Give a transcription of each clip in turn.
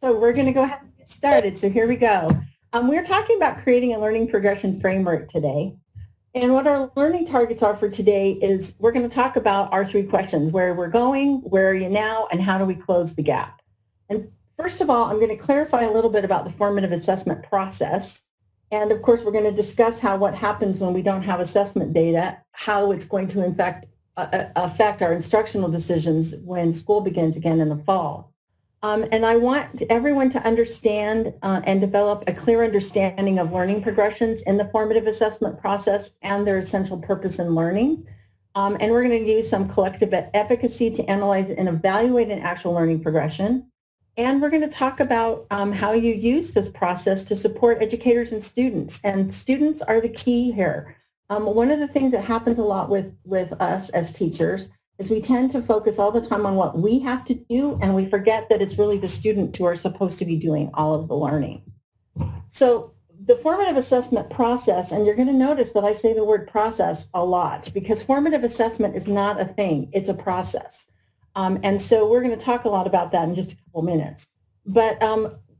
So we're going to go ahead and get started. So here we go. We're talking about creating a learning progression framework today. And what our learning targets are for today is we're going to talk about our three questions: where we're going, where are you now, and how do we close the gap? And first of all, I'm going to clarify a little bit about the formative assessment process. And of course, we're going to discuss what happens when we don't have assessment data, how it's going to affect our instructional decisions when school begins again in the fall. And I want everyone to understand and develop a clear understanding of learning progressions in the formative assessment process and their essential purpose in learning. And we're going to use some collective efficacy to analyze and evaluate an actual learning progression. And we're going to talk about how you use this process to support educators and students. And students are the key here. One of the things that happens a lot with us as teachers is we tend to focus all the time on what we have to do, and we forget that it's really the students who are supposed to be doing all of the learning. So the formative assessment process, and you're going to notice that I say the word process a lot because formative assessment is not a thing, it's a process. And so we're going to talk a lot about that in just a couple minutes. But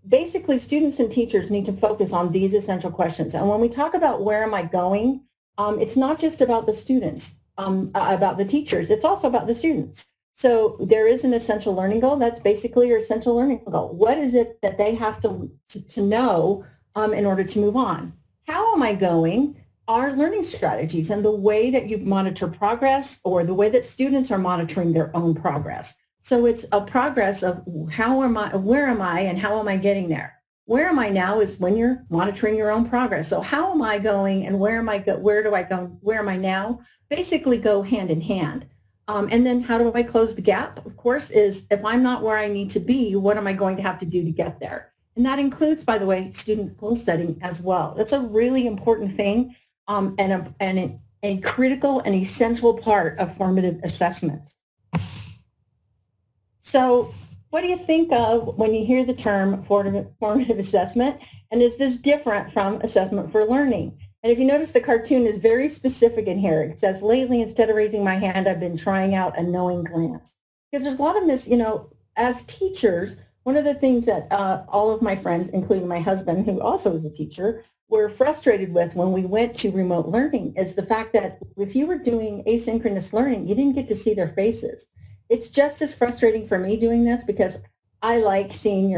basically, students and teachers need to focus on these essential questions. And when we talk about where am I going, it's not just about the students. About the teachers, it's also about the students. So there is an essential learning goal. That's basically your essential learning goal. What is it that they have to know in order to move on? How am I going? Our learning strategies and the way that you monitor progress, or the way that students are monitoring their own progress. So it's a progress of where am I, and how am I getting there? Where am I now is when you're monitoring your own progress. So how am I going, and where do I go? Where am I now? Basically go hand in hand. And then how do I close the gap? Of course, is if I'm not where I need to be, what am I going to have to do to get there? And that includes, by the way, student goal setting as well. That's a really important thing and a critical and essential part of formative assessment. So what do you think of when you hear the term formative assessment? And is this different from assessment for learning? And if you notice, the cartoon is very specific in here. It says, lately, instead of raising my hand, I've been trying out a knowing glance. Because there's a lot of this, as teachers, one of the things that all of my friends, including my husband, who also is a teacher, were frustrated with when we went to remote learning is the fact that if you were doing asynchronous learning, you didn't get to see their faces. It's just as frustrating for me doing this because I like seeing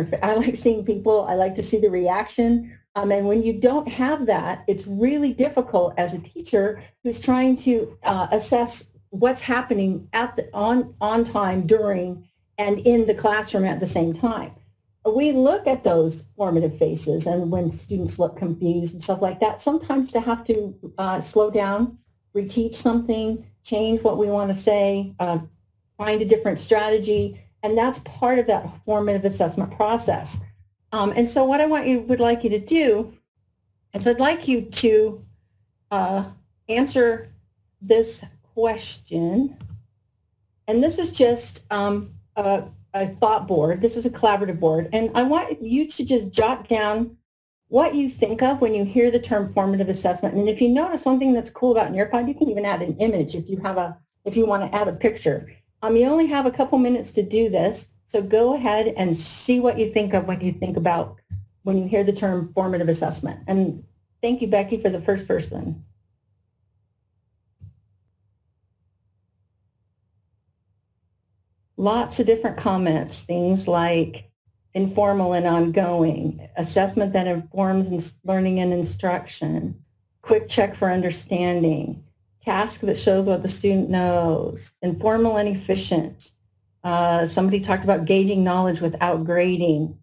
people. I like to see the reaction. And when you don't have that, it's really difficult as a teacher who's trying to assess what's happening on time, during, and in the classroom at the same time. We look at those formative faces, and when students look confused and stuff like that, sometimes to have to slow down, reteach something, change what we want to say, find a different strategy, and that's part of that formative assessment process. And so what would like you to do is I'd like you to answer this question. And this is just a thought board. This is a collaborative board. And I want you to just jot down what you think of when you hear the term formative assessment. And if you notice, one thing that's cool about Nearpod, you can even add an image if you want to add a picture. You only have a couple minutes to do this. So go ahead and see what you think of when you hear the term formative assessment. And thank you, Becky, for the first person. Lots of different comments, things like informal and ongoing, assessment that informs learning and instruction, quick check for understanding, task that shows what the student knows, informal and efficient. Somebody talked about gauging knowledge without grading.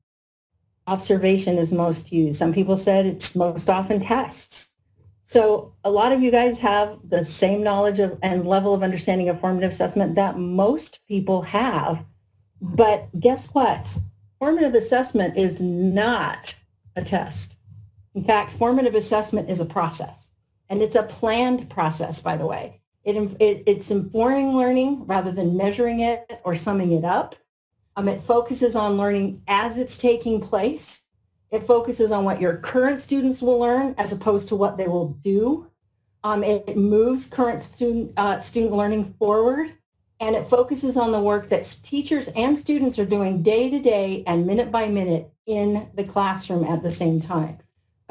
Observation is most used. Some people said it's most often tests. So a lot of you guys have the same knowledge and level of understanding of formative assessment that most people have. But guess what? Formative assessment is not a test. In fact, formative assessment is a process. And it's a planned process, by the way. It's informing learning rather than measuring it or summing it up. It focuses on learning as it's taking place. It focuses on what your current students will learn as opposed to what they will do. It moves current student learning forward, and it focuses on the work that teachers and students are doing day to day and minute by minute in the classroom at the same time.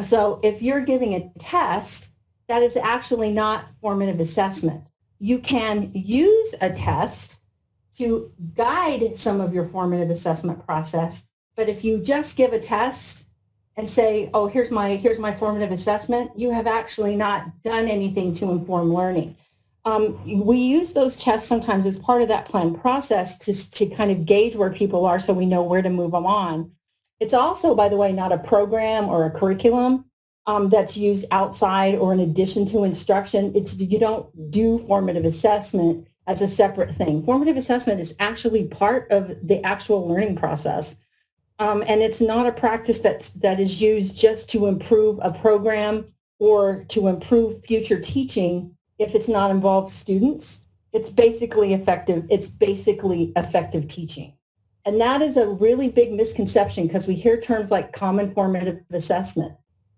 So if you're giving a test, that is actually not formative assessment. You can use a test to guide some of your formative assessment process, but if you just give a test and say, oh, here's my formative assessment, you have actually not done anything to inform learning. We use those tests sometimes as part of that planned process to kind of gauge where people are so we know where to move them on. It's also, by the way, not a program or a curriculum that's used outside or in addition to instruction. You don't do formative assessment as a separate thing. Formative assessment is actually part of the actual learning process. And it's not a practice that is used just to improve a program or to improve future teaching if it's not involved students. It's basically effective teaching. And that is a really big misconception because we hear terms like common formative assessment.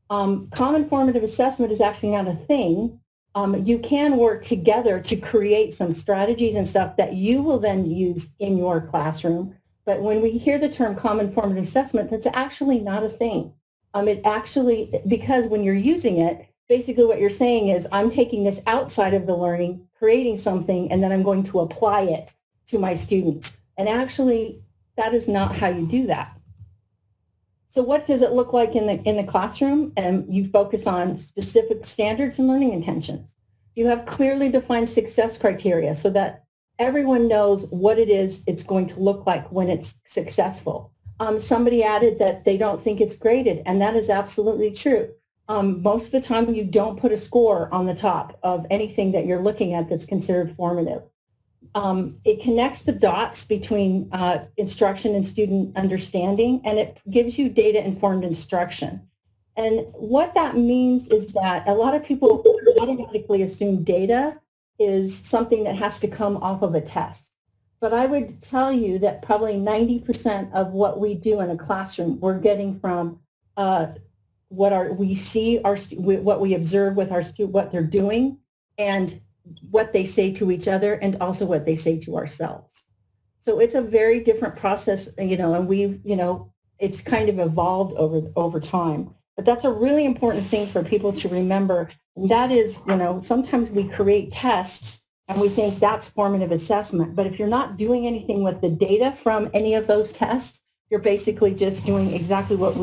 Common formative assessment is actually not a thing. You can work together to create some strategies and stuff that you will then use in your classroom. But when we hear the term common formative assessment, that's actually not a thing. Because when you're using it, basically what you're saying is, I'm taking this outside of the learning, creating something, and then I'm going to apply it to my students. And actually, that is not how you do that. So what does it look like in the classroom? And you focus on specific standards and learning intentions. You have clearly defined success criteria so that everyone knows what it is it's going to look like when it's successful. Somebody added that they don't think it's graded, and that is absolutely true. Most of the time, you don't put a score on the top of anything that you're looking at that's considered formative. It connects the dots between instruction and student understanding, and it gives you data-informed instruction. And what that means is that a lot of people automatically assume data is something that has to come off of a test. But I would tell you that probably 90% of what we do in a classroom, we're getting from what we observe with our students, what they're doing, and what they say to each other, and also what they say to ourselves. So it's a very different process, and it's kind of evolved over time. But that's a really important thing for people to remember. That is, sometimes we create tests and we think that's formative assessment. But if you're not doing anything with the data from any of those tests, you're basically just doing exactly what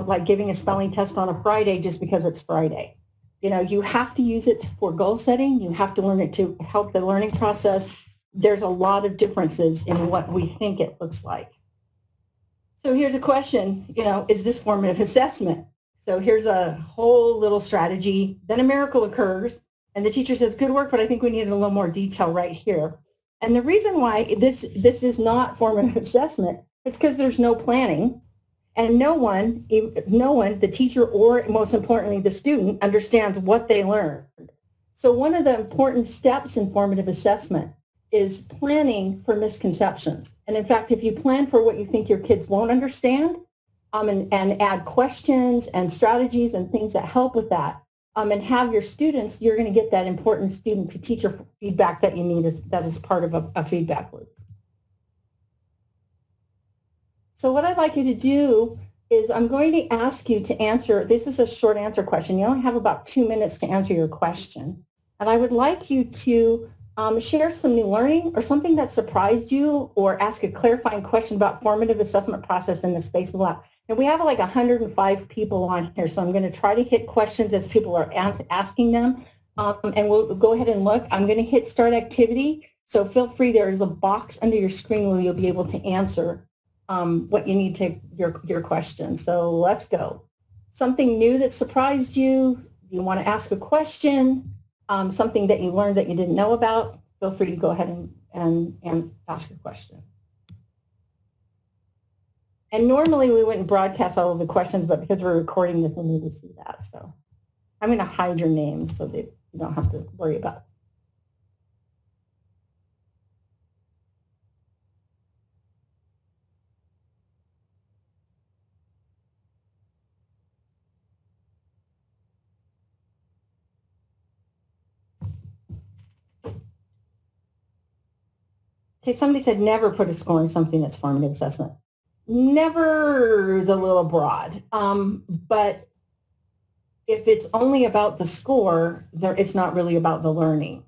like giving a spelling test on a Friday just because it's Friday. You have to use it for goal setting. You have to learn it to help the learning process. There's a lot of differences in what we think it looks like. So here's a question, is this formative assessment? So here's a whole little strategy. Then a miracle occurs, and the teacher says, good work, but I think we need a little more detail right here. And the reason why this is not formative assessment is because there's no planning, and no one, the teacher or most importantly the student, understands what they learned. So one of the important steps in formative assessment is planning for misconceptions. And in fact, if you plan for what you think your kids won't understand, and add questions and strategies and things that help with that, and have your students, you're going to get that important student to teacher feedback that you need that is part of a feedback loop. So what I'd like you to do is I'm going to ask you to answer, this is a short answer question. You only have about 2 minutes to answer your question. And I would like you to share some new learning or something that surprised you, or ask a clarifying question about formative assessment process in the space of the lab. And we have like 105 people on here, so I'm going to try to hit questions as people are asking them. And we'll go ahead and look. I'm going to hit start activity. So feel free, there is a box under your screen where you'll be able to answer what you need to your question. So let's go. Something new that surprised you. You want to ask a question. Something that you learned that you didn't know about. Feel free to go ahead and ask your question. And normally we wouldn't broadcast all of the questions, but because we're recording this, we need to see that. So I'm going to hide your names so that you don't have to worry about it. Okay, somebody said never put a score in something that's formative assessment. never is a little broad. But if it's only about the score, it's not really about the learning.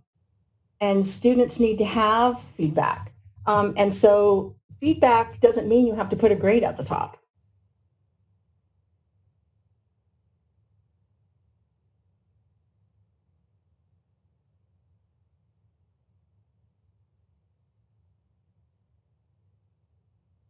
And students need to have feedback. And so feedback doesn't mean you have to put a grade at the top.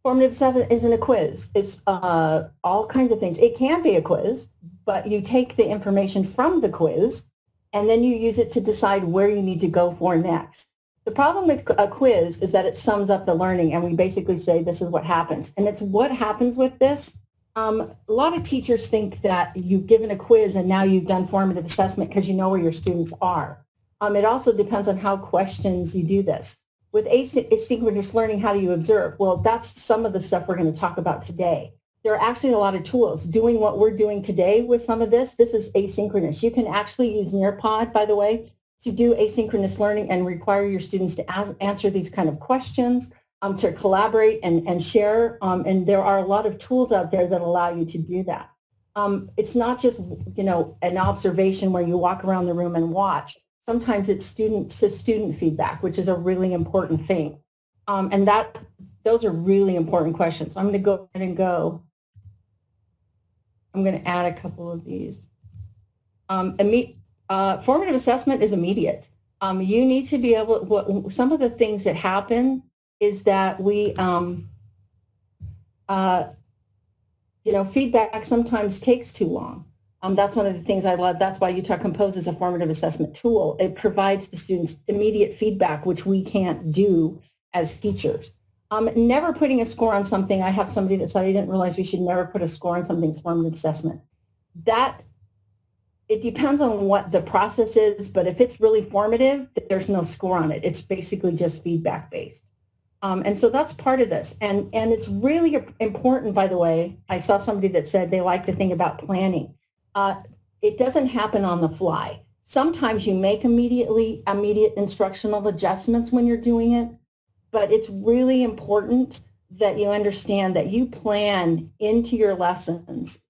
Formative 7 isn't a quiz. It's all kinds of things. It can be a quiz, but you take the information from the quiz and then you use it to decide where you need to go for next. The problem with a quiz is that it sums up the learning and we basically say this is what happens. And it's what happens with this. A lot of teachers think that you've given a quiz and now you've done formative assessment because you know where your students are. It also depends on how questions you do this. With asynchronous learning, how do you observe? Well, that's some of the stuff we're going to talk about today. There are actually a lot of tools. Doing what we're doing today with some of this is asynchronous. You can actually use Nearpod, by the way, to do asynchronous learning and require your students to answer these kind of questions, to collaborate and share. And there are a lot of tools out there that allow you to do that. It's not just, an observation where you walk around the room and watch. Sometimes it's student feedback, which is a really important thing. And those are really important questions. I'm going to go ahead and go. I'm going to add a couple of these. Formative assessment is immediate. You need to be able, some of the things that happen is that we, feedback sometimes takes too long. That's one of the things I love. That's why Utah Compose is a formative assessment tool. It provides the students immediate feedback, which we can't do as teachers. Never putting a score on something. I have somebody that said, I didn't realize we should never put a score on something's formative assessment. It depends on what the process is, but if it's really formative, there's no score on it. It's basically just feedback based. And so that's part of this. And it's really important, by the way. I saw somebody that said they like the thing about planning. It doesn't happen on the fly. Sometimes you make immediate instructional adjustments when you're doing it, but it's really important that you understand that you plan into your lessons.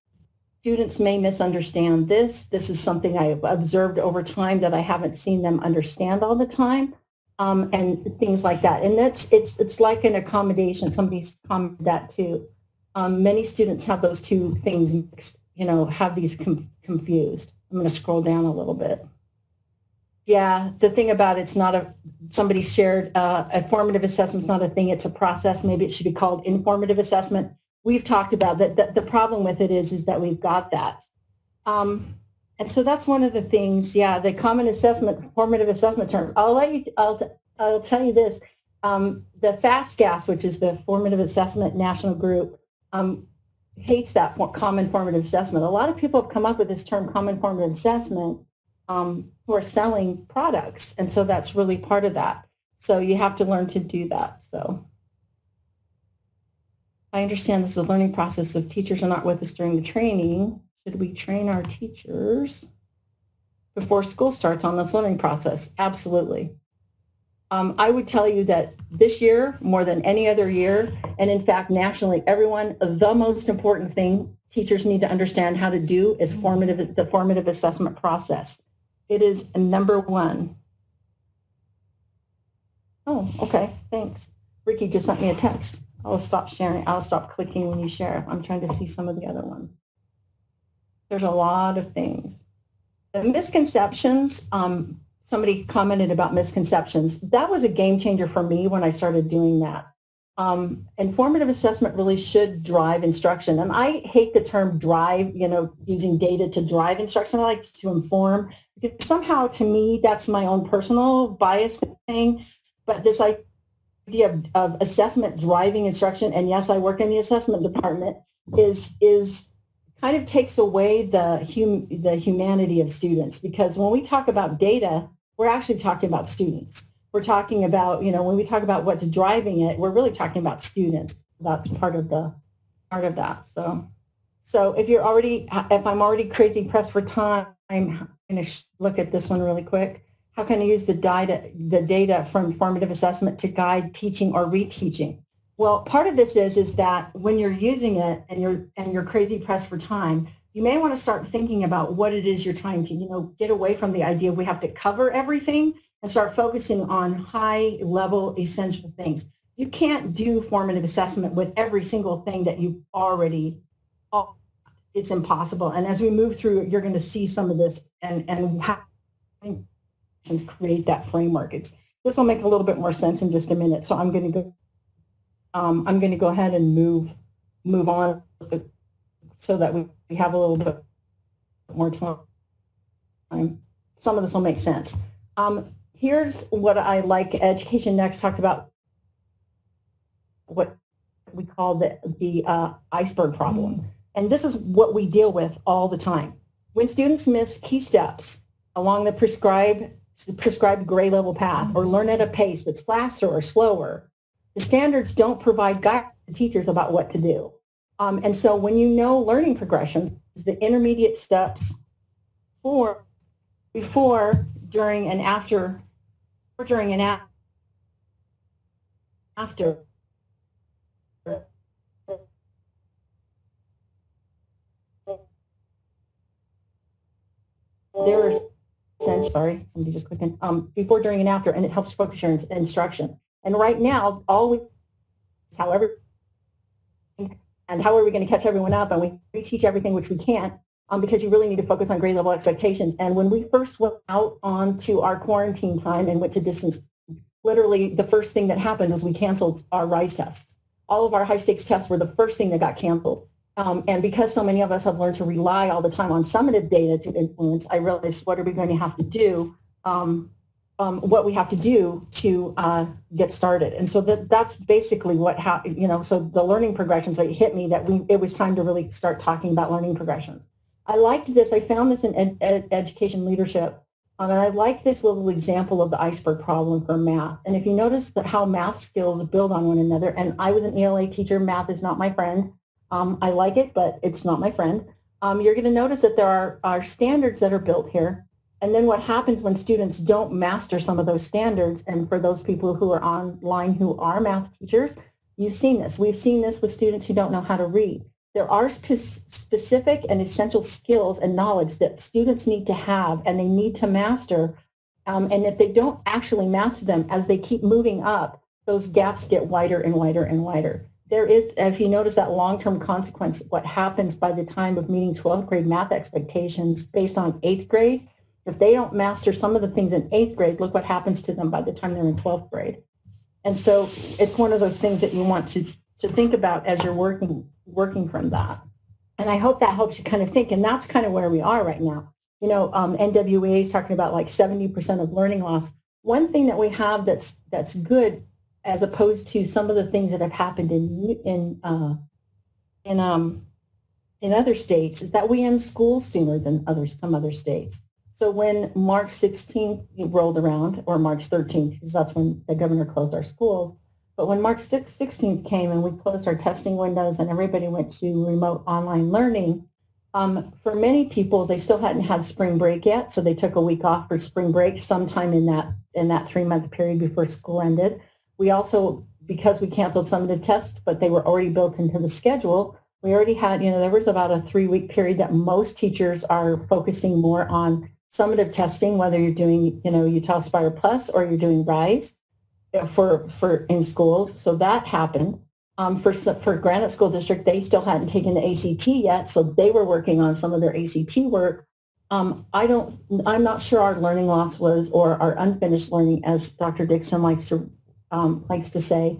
Students may misunderstand this. This is something I've observed over time that I haven't seen them understand all the time, and things like that. And it's like an accommodation. Somebody's commented that too. Many students have those two things mixed, have these confused. I'm going to scroll down a little bit. Yeah, the thing about it's not somebody shared a formative assessment's not a thing, it's a process. Maybe it should be called informative assessment. We've talked about that. The problem with it is that we've got that. And so that's one of the things, the common assessment, formative assessment term. I'll tell you this. The FASTGAS, which is the Formative Assessment National Group, hates that common formative assessment. A lot of people have come up with this term common formative assessment who are selling products. And so that's really part of that. So you have to learn to do that. So I understand this is a learning process. If teachers are not with us during the training, should we train our teachers before school starts on this learning process? Absolutely. I would tell you that this year, more than any other year, and in fact, nationally, the most important thing teachers need to understand how to do is the formative assessment process. It is number one. Oh, okay, thanks. Ricky just sent me a text. I'll stop sharing. I'll stop clicking when you share. I'm trying to see some of the other ones. There's a lot of things. The misconceptions, somebody commented about misconceptions. That was a game changer for me when I started doing that. And formative assessment really should drive instruction. And I hate the term drive, using data to drive instruction. I like to inform. Because somehow, to me, that's my own personal bias thing. But this idea of assessment driving instruction, and yes, I work in the assessment department, is kind of takes away the humanity of students. Because when we talk about data, we're actually talking about students. We're talking about, when we talk about what's driving it, we're really talking about students. That's part of that. So if I'm already crazy pressed for time, I'm going to look at this one really quick. How can I use the data from formative assessment to guide teaching or reteaching? Well, part of this is that when you're using it and you're crazy pressed for time, you may want to start thinking about what it is you're trying to, get away from the idea we have to cover everything and start focusing on high level essential things. You can't do formative assessment with every single thing that you've already, it's impossible. And as we move through, you're going to see some of this and how create that framework. This will make a little bit more sense in just a minute. So I'm going to go ahead and move on so that we have a little bit more time. Some of this will make sense. Here's what I like. Education Next talked about what we call the iceberg problem. And this is what we deal with all the time. When students miss key steps along the prescribed grade level path or learn at a pace that's faster or slower, the standards don't provide guidance to teachers about what to do. And so when you know learning progressions, the intermediate steps before, during, and after, there is, sorry, somebody just clicked in, before, during, and after, and it helps focus your instruction. And right now, however, and how are we going to catch everyone up? And we teach everything, which we can't, because you really need to focus on grade level expectations. And when we first went out onto our quarantine time and went to distance, literally the first thing that happened was we canceled our RISE tests. All of our high stakes tests were the first thing that got canceled. And because so many of us have learned to rely all the time on summative data to influence, I realized what are we going to have to do, what we have to do to get started. And so that's basically what happened, so the learning progressions that hit me that it was time to really start talking about learning progressions. I liked this. I found this in education leadership. And I like this little example of the iceberg problem for math. And if you notice how math skills build on one another, and I was an ELA teacher, math is not my friend. I like it, but it's not my friend. You're going to notice that there are standards that are built here. And then what happens when students don't master some of those standards, and for those people who are online who are math teachers, you've seen this. We've seen this with students who don't know how to read. There are specific and essential skills and knowledge that students need to have and they need to master. And if they don't actually master them, as they keep moving up, those gaps get wider and wider and wider. There is, if you notice that long-term consequence, what happens by the time of meeting 12th grade math expectations based on 8th grade, if they don't master some of the things in 8th grade, look what happens to them by the time they're in 12th grade. And so it's one of those things that you want to think about as you're working from that. And I hope that helps you kind of think, and that's kind of where we are right now. NWA is talking about like 70% of learning loss. One thing that we have that's good, as opposed to some of the things that have happened in other states, is that we end school sooner than some other states. So when March 16th rolled around, or March 13th, because that's when the governor closed our schools, but when March 16th came and we closed our testing windows and everybody went to remote online learning, for many people, they still hadn't had spring break yet, so they took a week off for spring break sometime in that 3-month period before school ended. We also, because we canceled some of the tests, but they were already built into the schedule, we already had, there was about a 3-week period that most teachers are focusing more on summative testing, whether you're doing, Utah Aspire Plus or you're doing RISE for in schools. So that happened. For Granite School District, they still hadn't taken the ACT yet, so they were working on some of their ACT work. I'm not sure our learning loss was, or our unfinished learning, as Dr. Dixon likes to say.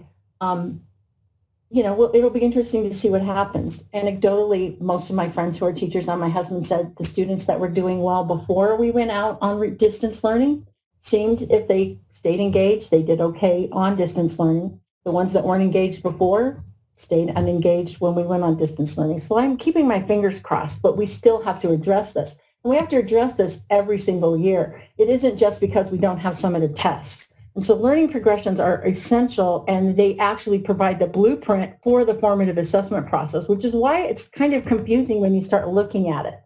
It'll be interesting to see what happens. Anecdotally, most of my friends who are teachers and my husband said the students that were doing well before we went out on distance learning seemed, if they stayed engaged, they did okay on distance learning. The ones that weren't engaged before stayed unengaged when we went on distance learning. So I'm keeping my fingers crossed, but we still have to address this. And we have to address this every single year. It isn't just because we don't have summative tests. And so learning progressions are essential, and they actually provide the blueprint for the formative assessment process, which is why it's kind of confusing when you start looking at it.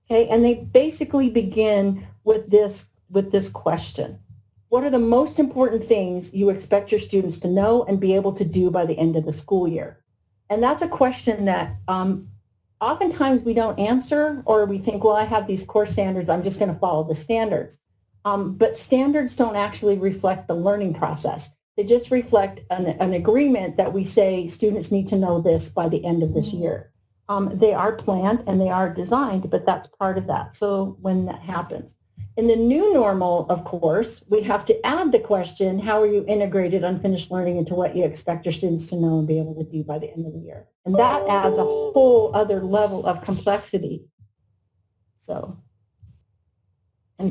Okay, and they basically begin with this question. what are the most important things you expect your students to know and be able to do by the end of the school year? And that's a question that oftentimes we don't answer, or we think, well, I have these core standards, I'm just going to follow the standards. But standards don't actually reflect the learning process. They just reflect an agreement that we say students need to know this by the end of this year. They are planned and they are designed, but that's part of that. So when that happens. In the new normal, of course, we have to add the question, how are you integrated unfinished learning into what you expect your students to know and be able to do by the end of the year? And that adds a whole other level of complexity. And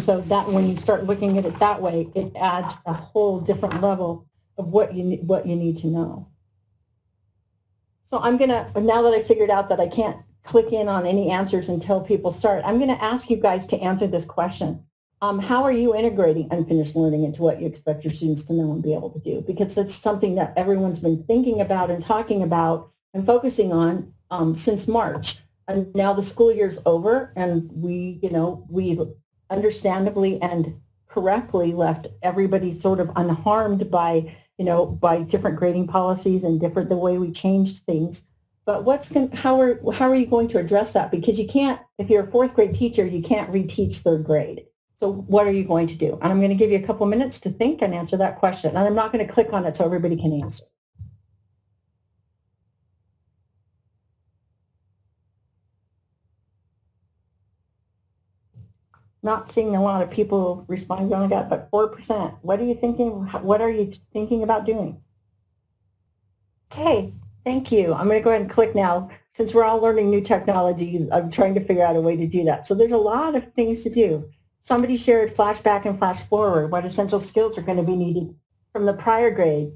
so that when you start looking at it that way, it adds a whole different level of what you need to know. So I'm gonna, now that I figured out that I can't click in on any answers until people start, I'm gonna ask you guys to answer this question. How are you integrating unfinished learning into what you expect your students to know and be able to do? Because it's something that everyone's been thinking about and talking about and focusing on since March. And now the school year's over, and we've understandably and correctly left everybody sort of unharmed by different grading policies and the way we changed things. But how are you going to address that? Because you can't, if you're a fourth grade teacher, you can't reteach third grade. So what are you going to do? And I'm going to give you a couple minutes to think and answer that question. And I'm not going to click on it so everybody can answer. Not seeing a lot of people respond. We only got but 4%. What are you thinking? What are you thinking about doing? Okay, thank you. I'm going to go ahead and click now. Since we're all learning new technology, I'm trying to figure out a way to do that. So there's a lot of things to do. Somebody shared flashback and flash forward, what essential skills are going to be needed from the prior grade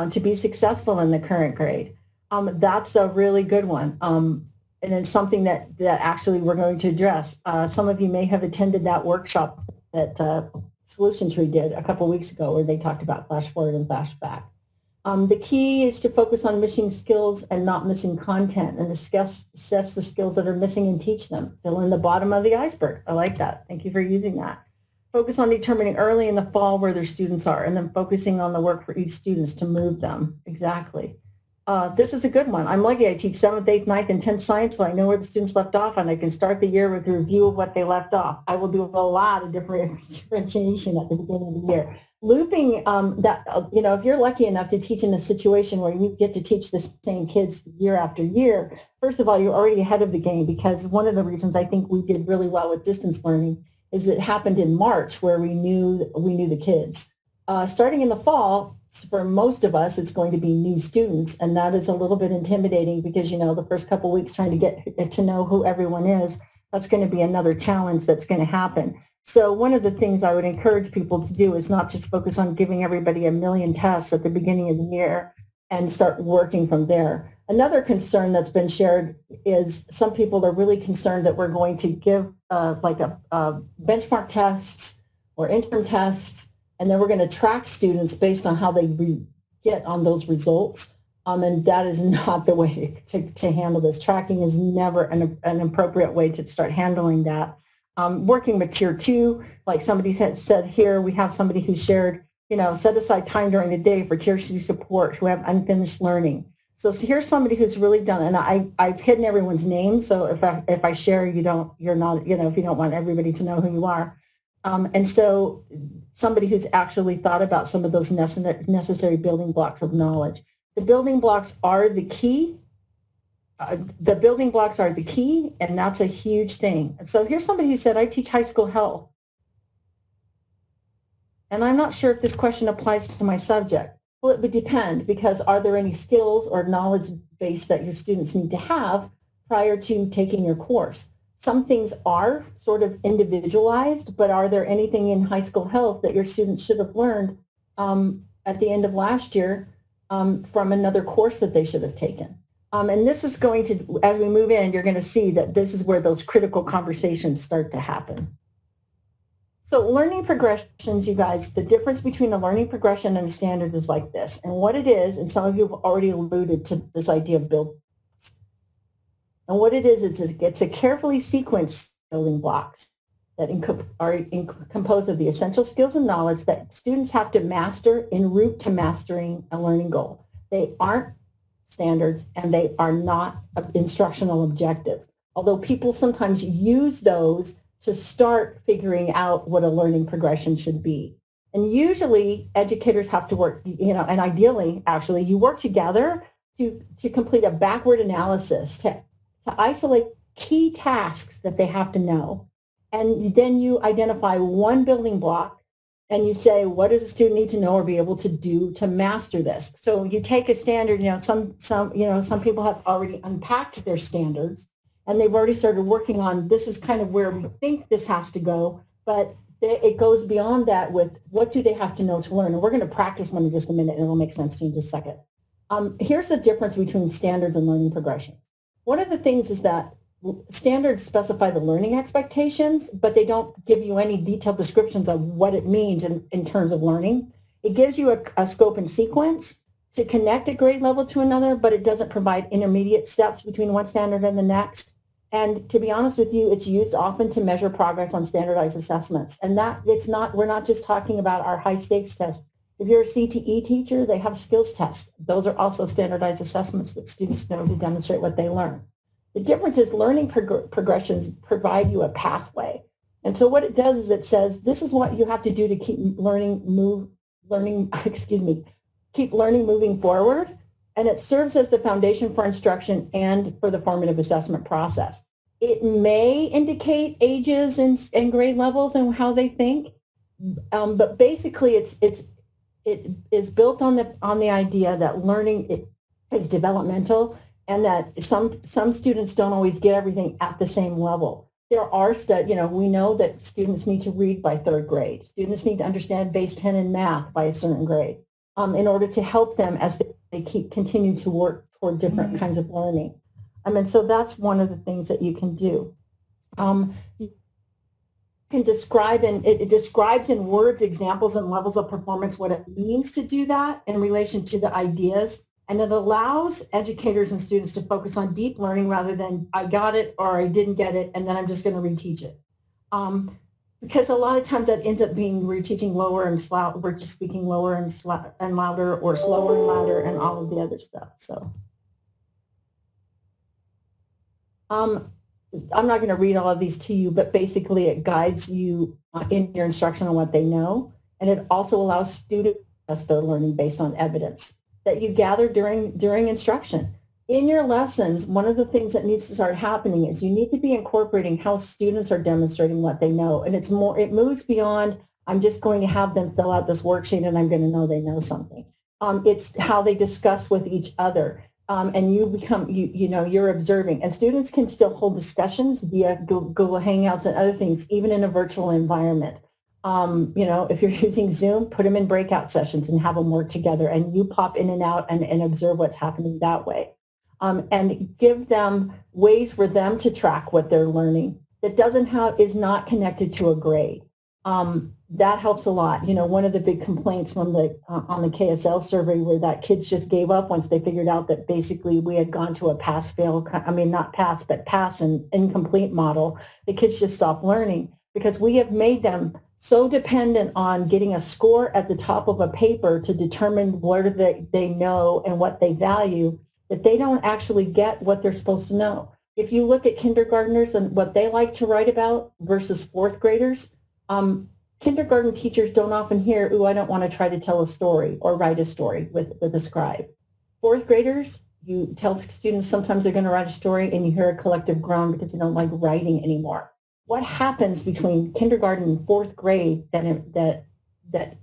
to be successful in the current grade. That's a really good one. And it's something that actually we're going to address. Some of you may have attended that workshop that Solution Tree did a couple weeks ago where they talked about flash forward and flashback. The key is to focus on missing skills and not missing content, and assess the skills that are missing and teach them. Fill in the bottom of the iceberg. I like that. Thank you for using that. Focus on determining early in the fall where their students are, and then focusing on the work for each student to move them. Exactly. This is a good one. I'm lucky I teach 7th, 8th, 9th, and 10th science, so I know where the students left off, and I can start the year with a review of what they left off. I will do a lot of differentiation at the beginning of the year. Looping if you're lucky enough to teach in a situation where you get to teach the same kids year after year, first of all, you're already ahead of the game, because one of the reasons I think we did really well with distance learning is it happened in March where we knew the kids. Starting in the fall, for most of us, it's going to be new students, and that is a little bit intimidating because, the first couple of weeks trying to get to know who everyone is, that's going to be another challenge that's going to happen. So one of the things I would encourage people to do is not just focus on giving everybody a million tests at the beginning of the year and start working from there. Another concern that's been shared is some people are really concerned that we're going to give benchmark tests or interim tests, and then we're going to track students based on how they get on those results. And that is not the way to handle this. Tracking is never an appropriate way to start handling that. Working with tier 2, like somebody said here, we have somebody who shared, set aside time during the day for tier 2 support who have unfinished learning. So here's somebody who's really done, and I've hidden everyone's name. So if I share, if you don't want everybody to know who you are. And so somebody who's actually thought about some of those necessary building blocks of knowledge. The building blocks are the key. And that's a huge thing. So here's somebody who said, I teach high school health. And I'm not sure if this question applies to my subject. Well, it would depend, because are there any skills or knowledge base that your students need to have prior to taking your course? Some things are sort of individualized, but are there anything in high school health that your students should have learned at the end of last year from another course that they should have taken? And this is going to, as we move in, you're going to see that this is where those critical conversations start to happen. So learning progressions, you guys, the difference between a learning progression and a standard is like this. And what it is, and some of you have already alluded to this idea of build. And what it is, it's a carefully sequenced building blocks. that composed of the essential skills and knowledge that students have to master en route to mastering a learning goal. They aren't standards and they are not instructional objectives, although people sometimes use those to start figuring out what a learning progression should be. And usually educators have to work, and ideally, actually, you work together to complete a backward analysis to isolate key tasks that they have to know. And then you identify one building block and you say, what does a student need to know or be able to do to master this? So you take a standard, some people have already unpacked their standards and they've already started working on, this is kind of where we think this has to go, but it goes beyond that with what do they have to know to learn? And we're going to practice one in just a minute and it'll make sense to you in just a second. Here's the difference between standards and learning progression. One of the things is that standards specify the learning expectations, but they don't give you any detailed descriptions of what it means in terms of learning. It gives you a scope and sequence to connect a grade level to another, but it doesn't provide intermediate steps between one standard and the next. And to be honest with you, it's used often to measure progress on standardized assessments. And we're not just talking about our high stakes tests. If you're a CTE teacher, they have skills tests. Those are also standardized assessments that students know to demonstrate what they learn. The difference is learning progressions provide you a pathway. And so what it does is it says, this is what you have to do to keep keep learning moving forward. And it serves as the foundation for instruction and for the formative assessment process. It may indicate ages and grade levels and how they think, but basically it is built on the idea that learning is developmental and that some students don't always get everything at the same level. There are we know that students need to read by third grade. Students need to understand base 10 in math by a certain grade in order to help them as they continue to work toward different kinds of learning. And so that's one of the things that you can do. You can describe, and it describes in words, examples, and levels of performance what it means to do that in relation to the ideas. And it allows educators and students to focus on deep learning rather than I got it or I didn't get it, and then I'm just going to reteach it. Because a lot of times that ends up being we're teaching lower and we're just speaking lower and louder or slower and louder and all of the other stuff. So I'm not going to read all of these to you, but basically it guides you in your instruction on what they know. And it also allows students to assess their learning based on evidence that you gather during instruction. In your lessons, one of the things that needs to start happening is you need to be incorporating how students are demonstrating what they know. And it moves beyond, I'm just going to have them fill out this worksheet and I'm going to know they know something. It's how they discuss with each other. And you become, you're observing. And students can still hold discussions via Google Hangouts and other things, even in a virtual environment. If you're using Zoom, put them in breakout sessions and have them work together. And you pop in and out and observe what's happening that way. And give them ways for them to track what they're learning that is not connected to a grade. That helps a lot. One of the big complaints from on the KSL survey were that kids just gave up once they figured out that basically we had gone to a pass and incomplete model. The kids just stopped learning because we have made them so dependent on getting a score at the top of a paper to determine what they know and what they value, that they don't actually get what they're supposed to know. If you look at kindergartners and what they like to write about versus fourth graders, kindergarten teachers don't often hear, "Ooh, I don't want to try to tell a story or write a story with a scribe." Fourth graders, you tell students sometimes they're going to write a story and you hear a collective groan because they don't like writing anymore. What happens between kindergarten and fourth grade that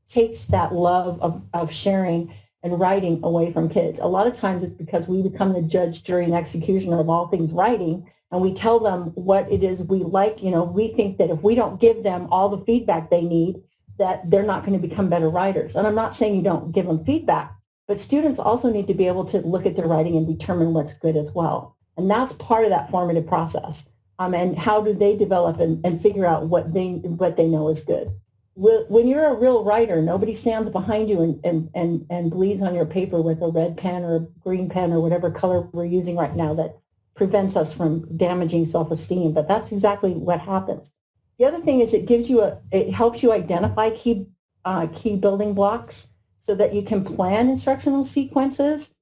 takes that love of sharing and writing away from kids? A lot of times it's because we become the judge, jury, and executioner of all things writing, and we tell them what it is we like. We think that if we don't give them all the feedback they need, that they're not going to become better writers. And I'm not saying you don't give them feedback, but students also need to be able to look at their writing and determine what's good as well. And that's part of that formative process. And how do they develop and figure out what they know is good. When you're a real writer, nobody stands behind you and bleeds on your paper with a red pen or a green pen or whatever color we're using right now that prevents us from damaging self-esteem. But that's exactly what happens. The other thing is it helps you identify key building blocks so that you can plan instructional sequences.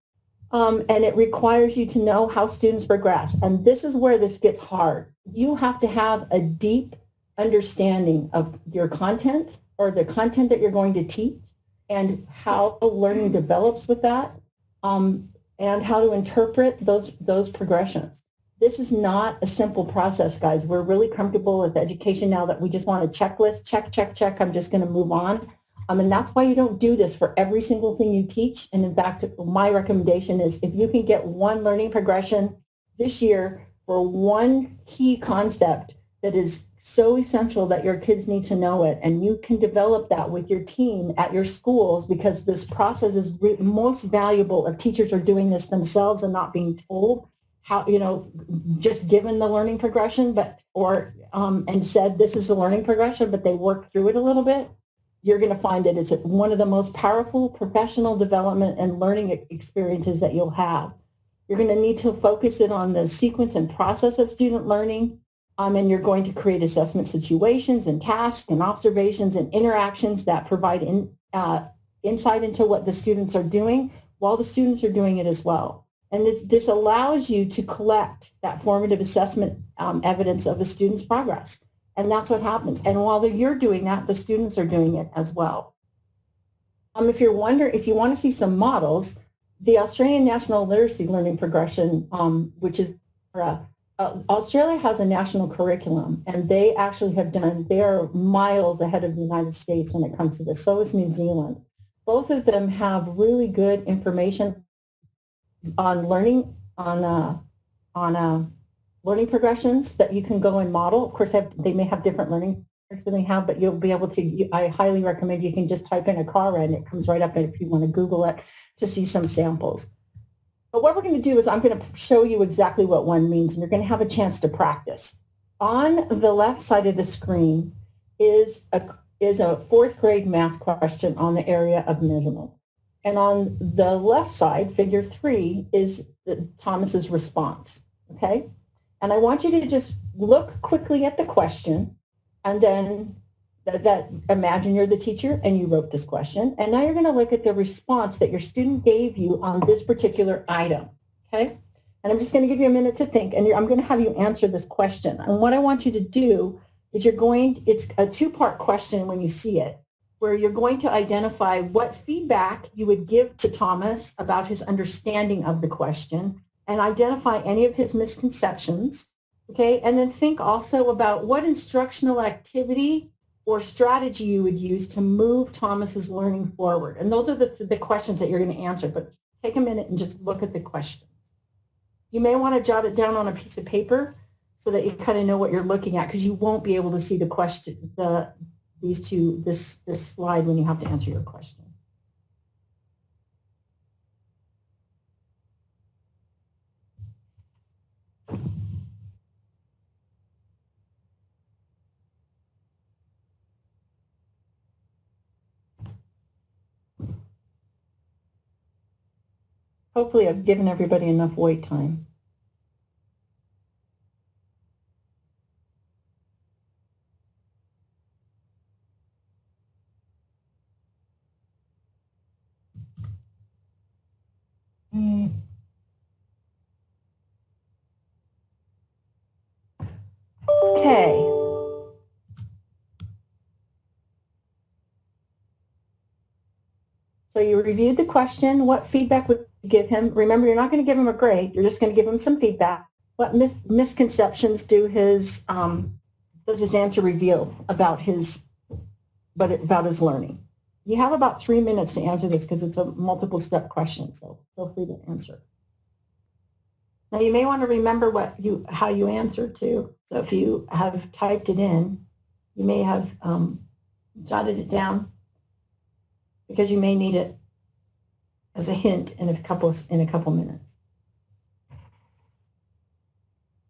And it requires you to know how students progress. And this is where this gets hard. You have to have a deep understanding of your content or the content that you're going to teach and how learning develops with that, and how to interpret those progressions. This is not a simple process, guys. We're really comfortable with education now that we just want a checklist, check, check, check. I'm just going to move on. And that's why you don't do this for every single thing you teach. And in fact, my recommendation is if you can get one learning progression this year for one key concept that is so essential that your kids need to know it, and you can develop that with your team at your schools, because this process is most valuable if teachers are doing this themselves and not being told how, just given the learning progression, and said, this is the learning progression, but they work through it a little bit. You're going to find that it's one of the most powerful professional development and learning experiences that you'll have. You're going to need to focus it on the sequence and process of student learning, and you're going to create assessment situations and tasks and observations and interactions that provide insight into what the students are doing while the students are doing it as well. And this allows you to collect that formative assessment evidence of a student's progress. And that's what happens. And while you're doing that, the students are doing it as well. If you want to see some models, the Australian National Literacy Learning Progression, which is, Australia has a national curriculum, and they are miles ahead of the United States when it comes to this. So is New Zealand. Both of them have really good information on learning, learning progressions that you can go and model. Of course, they may have different learning than they have, but you'll be able to, I highly recommend you can just type in a car and it comes right up if you want to Google it to see some samples. But what we're going to do is I'm going to show you exactly what one means, and you're going to have a chance to practice. On the left side of the screen is a fourth grade math question on the area of measurement. And on the left side, figure 3, is Thomas's response, okay? And I want you to just look quickly at the question, and then imagine you're the teacher and you wrote this question. And now you're going to look at the response that your student gave you on this particular item, okay? And I'm just going to give you a minute to think, and I'm going to have you answer this question. And what I want you to do is it's a two-part question when you see it, where you're going to identify what feedback you would give to Thomas about his understanding of the question, and identify any of his misconceptions, okay? And then think also about what instructional activity or strategy you would use to move Thomas's learning forward. And those are the questions that you're going to answer, but take a minute and just look at the questions. You may want to jot it down on a piece of paper so that you kind of know what you're looking at, because you won't be able to see the question, this slide when you have to answer your question. Hopefully I've given everybody enough wait time. Okay. So you reviewed the question. What feedback would you give him? Remember, you're not going to give him a grade. You're just going to give him some feedback. What misconceptions does his answer reveal about his learning? You have about 3 minutes to answer this because it's a multiple step question, so feel free to answer. Now you may want to remember how you answered too. So if you have typed it in, you may have jotted it down, because you may need it as a hint in a couple minutes.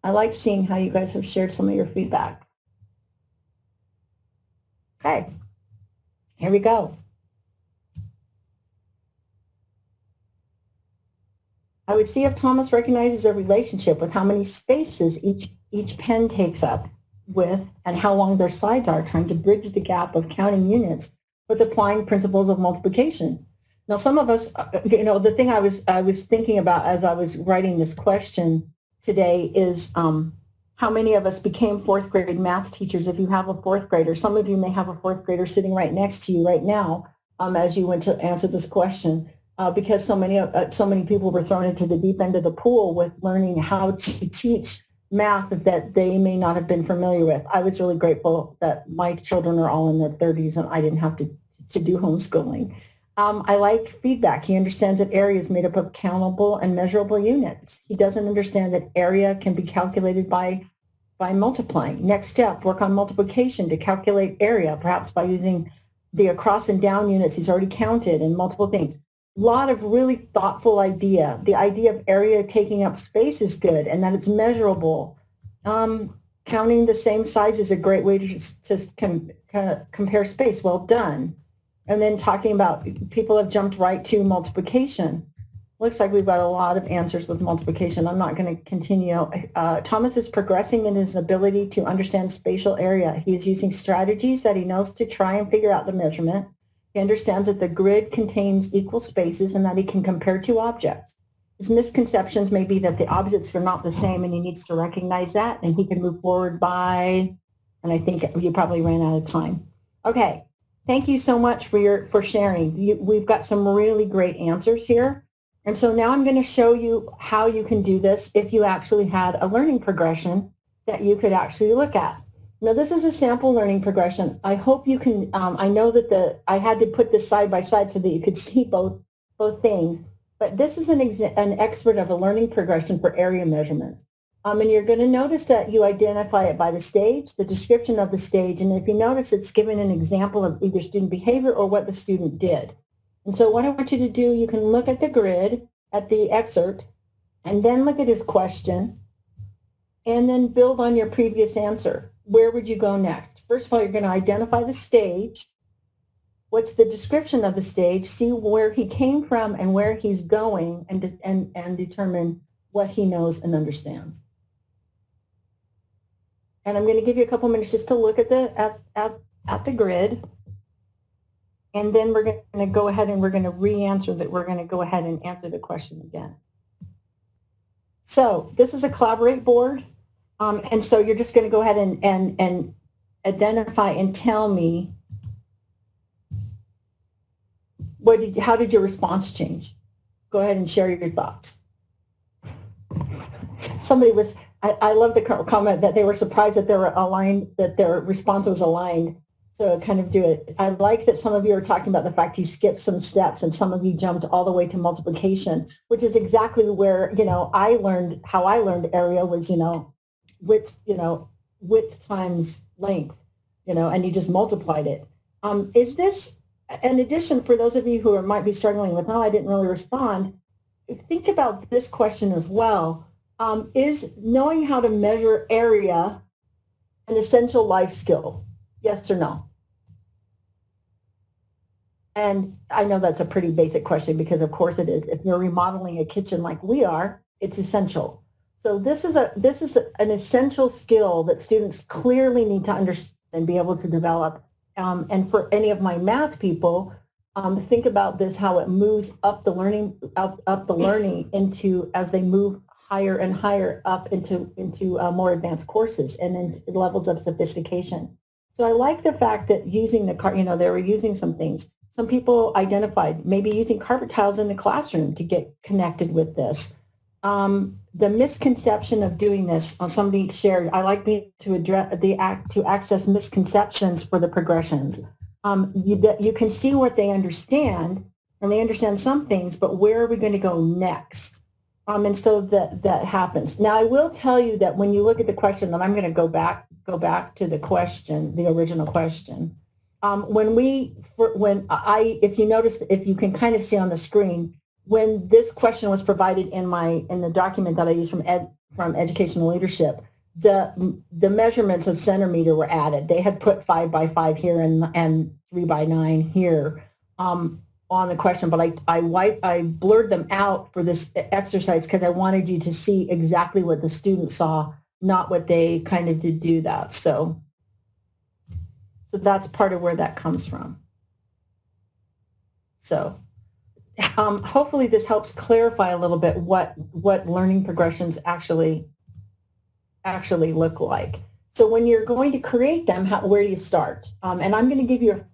I like seeing how you guys have shared some of your feedback. Okay, here we go. I would see if Thomas recognizes a relationship with how many spaces each pen takes up with and how long their sides are, trying to bridge the gap of counting units with applying principles of multiplication. Now, some of us, the thing I was thinking about as I was writing this question today is how many of us became fourth grade math teachers. If you have a fourth grader, some of you may have a fourth grader sitting right next to you right now as you went to answer this question, because so many people were thrown into the deep end of the pool with learning how to teach math that they may not have been familiar with. I was really grateful that my children are all in their 30s and I didn't have to do homeschooling. I like feedback. He understands that area is made up of countable and measurable units. He doesn't understand that area can be calculated by multiplying. Next step, work on multiplication to calculate area, perhaps by using the across and down units he's already counted and multiple things. A lot of really thoughtful idea. The idea of area taking up space is good and that it's measurable. Counting the same size is a great way to compare space. Well done. And then talking about, people have jumped right to multiplication. Looks like we've got a lot of answers with multiplication. I'm not going to continue. Thomas is progressing in his ability to understand spatial area. He is using strategies that he knows to try and figure out the measurement. He understands that the grid contains equal spaces and that he can compare two objects. His misconceptions may be that the objects are not the same and he needs to recognize that and he can move forward by, and I think you probably ran out of time. Okay. Thank you so much for sharing. We've got some really great answers here. And so now I'm going to show you how you can do this if you actually had a learning progression that you could actually look at. Now, this is a sample learning progression. I hope you can, I know that I had to put this side by side so that you could see both things, but this is an expert of a learning progression for area measurements. And you're going to notice that you identify it by the stage, the description of the stage, and if you notice, it's given an example of either student behavior or what the student did. And so what I want you to do, you can look at the grid, at the excerpt, and then look at his question, and then build on your previous answer. Where would you go next? First of all, you're going to identify the stage. What's the description of the stage? See where he came from and where he's going, and determine what he knows and understands. And I'm going to give you a couple minutes just to look at the grid. And then we're going to go ahead and we're going to re-answer that. We're going to go ahead and answer the question again. So this is a collaborate board. And so you're just going to go ahead and identify and tell me how did your response change? Go ahead and share your thoughts. Somebody was, I love the comment that they were surprised that they were aligned, that their response was aligned. So kind of do it. I like that some of you are talking about the fact he skipped some steps and some of you jumped all the way to multiplication, which is exactly where, how I learned area was, width times length, and you just multiplied it. Is this, in addition, for those of you who might be struggling with, I didn't really respond, think about this question as well. Is knowing how to measure area an essential life skill? Yes or no? And I know that's a pretty basic question because of course it is. If you're remodeling a kitchen like we are, it's essential. So this is an essential skill that students clearly need to understand and be able to develop. And for any of my math people, think about this, how it moves up the learning, up the learning into, as they move higher and higher up into more advanced courses and into levels of sophistication. So I like the fact that using the they were using some things. Some people identified maybe using carpet tiles in the classroom to get connected with this. The misconception of doing this, somebody shared, I like being to address to access misconceptions for the progressions. You can see what they understand, and they understand some things, but where are we going to go next? And so that happens. Now, I will tell you that when you look at the question, and I'm going to go back to the question, the original question. If you notice, if you can kind of see on the screen, when this question was provided in the document that I use from Educational Leadership, the measurements of centimeter were added. They had put 5 by 5 here and 3 by 9 here on the question, but I blurred them out for this exercise because I wanted you to see exactly what the student saw, not what they kind of did do that. So that's part of where that comes from. So hopefully this helps clarify a little bit what learning progressions actually look like. So when you're going to create them, where do you start? And I'm going to give you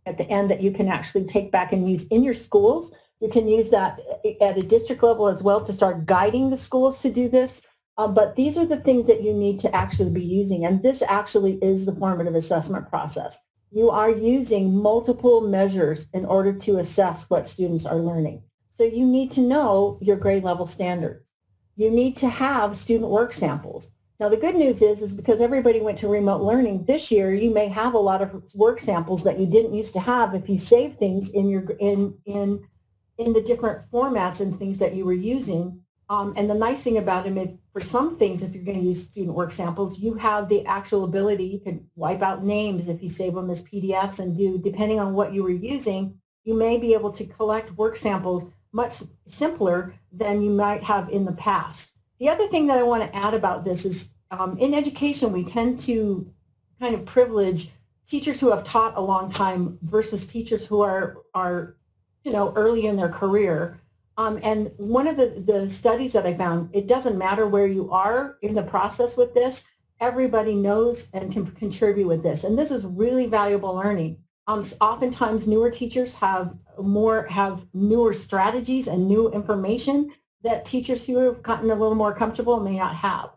at the end that you can actually take back and use in your schools. You can use that at a district level as well to start guiding the schools to do this. But these are the things that you need to actually be using. And this actually is the formative assessment process. You are using multiple measures in order to assess what students are learning. So you need to know your grade level standards. You need to have student work samples. Now, the good news is because everybody went to remote learning this year, you may have a lot of work samples that you didn't used to have if you save things in your in the different formats and things that you were using. And the nice thing about them is for some things, if you're going to use student work samples, you have the actual ability, you can wipe out names if you save them as PDFs and depending on what you were using, you may be able to collect work samples much simpler than you might have in the past. The other thing that I want to add about this is in education, we tend to kind of privilege teachers who have taught a long time versus teachers who are early in their career. And one of the studies that I found, it doesn't matter where you are in the process with this, everybody knows and can contribute with this. And this is really valuable learning. Oftentimes newer teachers have newer strategies and new information that teachers who have gotten a little more comfortable may not have.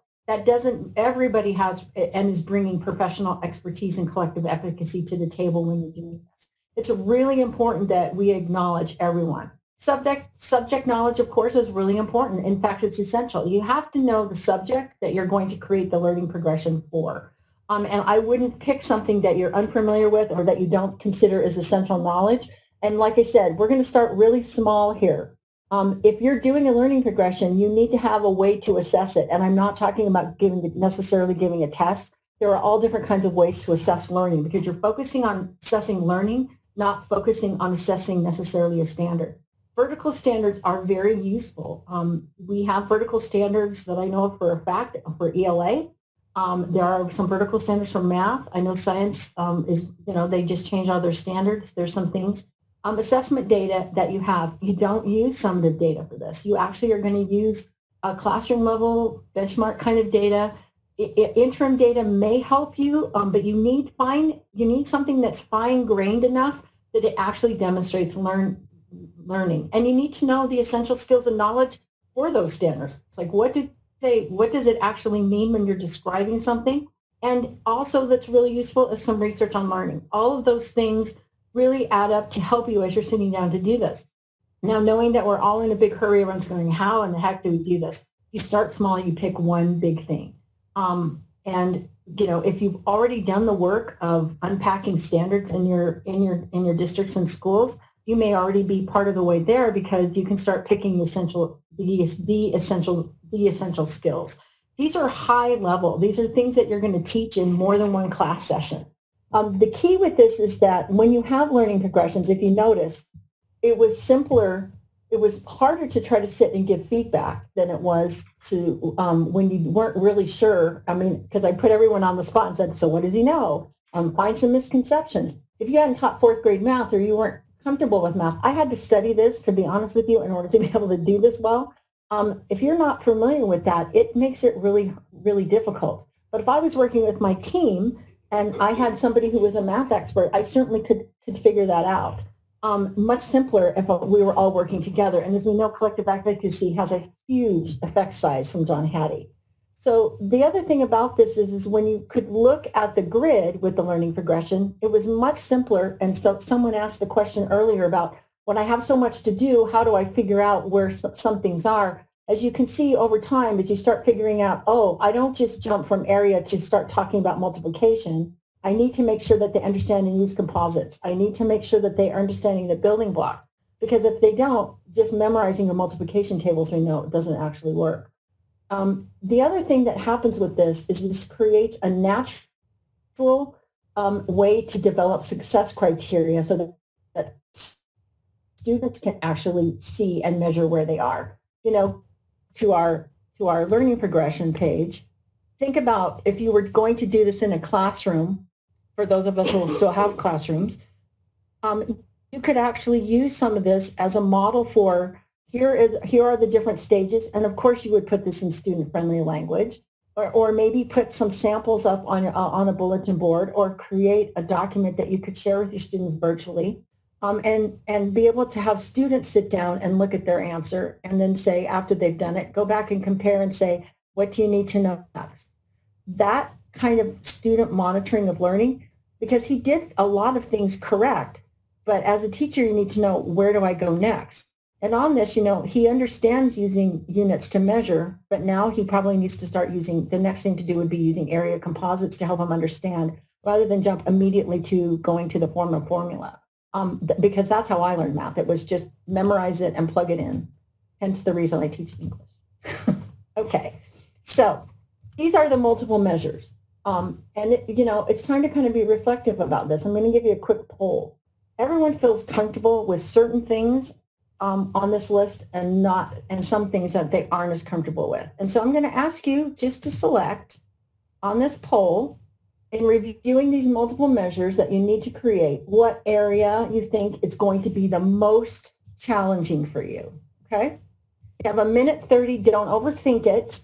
Everybody has and is bringing professional expertise and collective efficacy to the table when you're doing this. It's really important that we acknowledge everyone. Subject knowledge, of course, is really important. In fact, it's essential. You have to know the subject that you're going to create the learning progression for. And I wouldn't pick something that you're unfamiliar with or that you don't consider as essential knowledge. And like I said, we're going to start really small here. If you're doing a learning progression, you need to have a way to assess it. And I'm not talking about necessarily giving a test. There are all different kinds of ways to assess learning because you're focusing on assessing learning, not focusing on assessing necessarily a standard. Vertical standards are very useful. We have vertical standards that I know for a fact for ELA. There are some vertical standards for math. I know science they just change all their standards. There's some things. Assessment data that you have, you don't use summative data for this. You actually are going to use a classroom level benchmark kind of data. Interim data may help you, but you need something that's fine-grained enough that it actually demonstrates learning. And you need to know the essential skills and knowledge for those standards. It's like, what does it actually mean when you're describing something? And also that's really useful is some research on learning. All of those things really add up to help you as you're sitting down to do this. Now, knowing that we're all in a big hurry, everyone's going, how in the heck do we do this? You start small, you pick one big thing. And if you've already done the work of unpacking standards in your districts and schools, you may already be part of the way there because you can start picking the essential skills. These are high level. These are things that you're going to teach in more than one class session. The key with this is that when you have learning progressions, if you notice, it was simpler. It was harder to try to sit and give feedback than it was to when you weren't really sure. I mean, because I put everyone on the spot and said, so what does he know? Find some misconceptions. If you hadn't taught fourth grade math or you weren't comfortable with math, I had to study this, to be honest with you, in order to be able to do this well. If you're not familiar with that, it makes it really, really difficult. But if I was working with my team and I had somebody who was a math expert, I certainly could figure that out. Much simpler if we were all working together. And as we know, collective advocacy has a huge effect size from John Hattie. So the other thing about this is when you could look at the grid with the learning progression, it was much simpler. And so someone asked the question earlier about when I have so much to do, how do I figure out where some things are? As you can see over time, as you start figuring out, oh, I don't just jump from area to start talking about multiplication. I need to make sure that they understand and use composites. I need to make sure that they are understanding the building blocks. Because if they don't, just memorizing your multiplication tables, we know it doesn't actually work. The other thing that happens with this is this creates a natural way to develop success criteria so that students can actually see and measure where they are. To our learning progression page, think about if you were going to do this in a classroom, for those of us who will still have classrooms, you could actually use some of this as a model for here are the different stages. And of course, you would put this in student-friendly language, or maybe put some samples up on a bulletin board, or create a document that you could share with your students virtually, and be able to have students sit down and look at their answer, and then say, after they've done it, go back and compare and say, what do you need to know next? That kind of student monitoring of learning, because he did a lot of things correct, but as a teacher, you need to know, where do I go next? And on this, he understands using units to measure, but now he probably needs to start using, the next thing to do would be using area composites to help him understand, rather than jump immediately to going to the form formula. Because that's how I learned math. It was just memorize it and plug it in. Hence the reason I teach English. Okay, so these are the multiple measures. It's time to kind of be reflective about this. I'm going to give you a quick poll. Everyone feels comfortable with certain things on this list, and some things that they aren't as comfortable with. And so I'm going to ask you just to select on this poll, in reviewing these multiple measures that you need to create, what area you think is going to be the most challenging for you. Okay? You have a minute 30. Don't overthink it.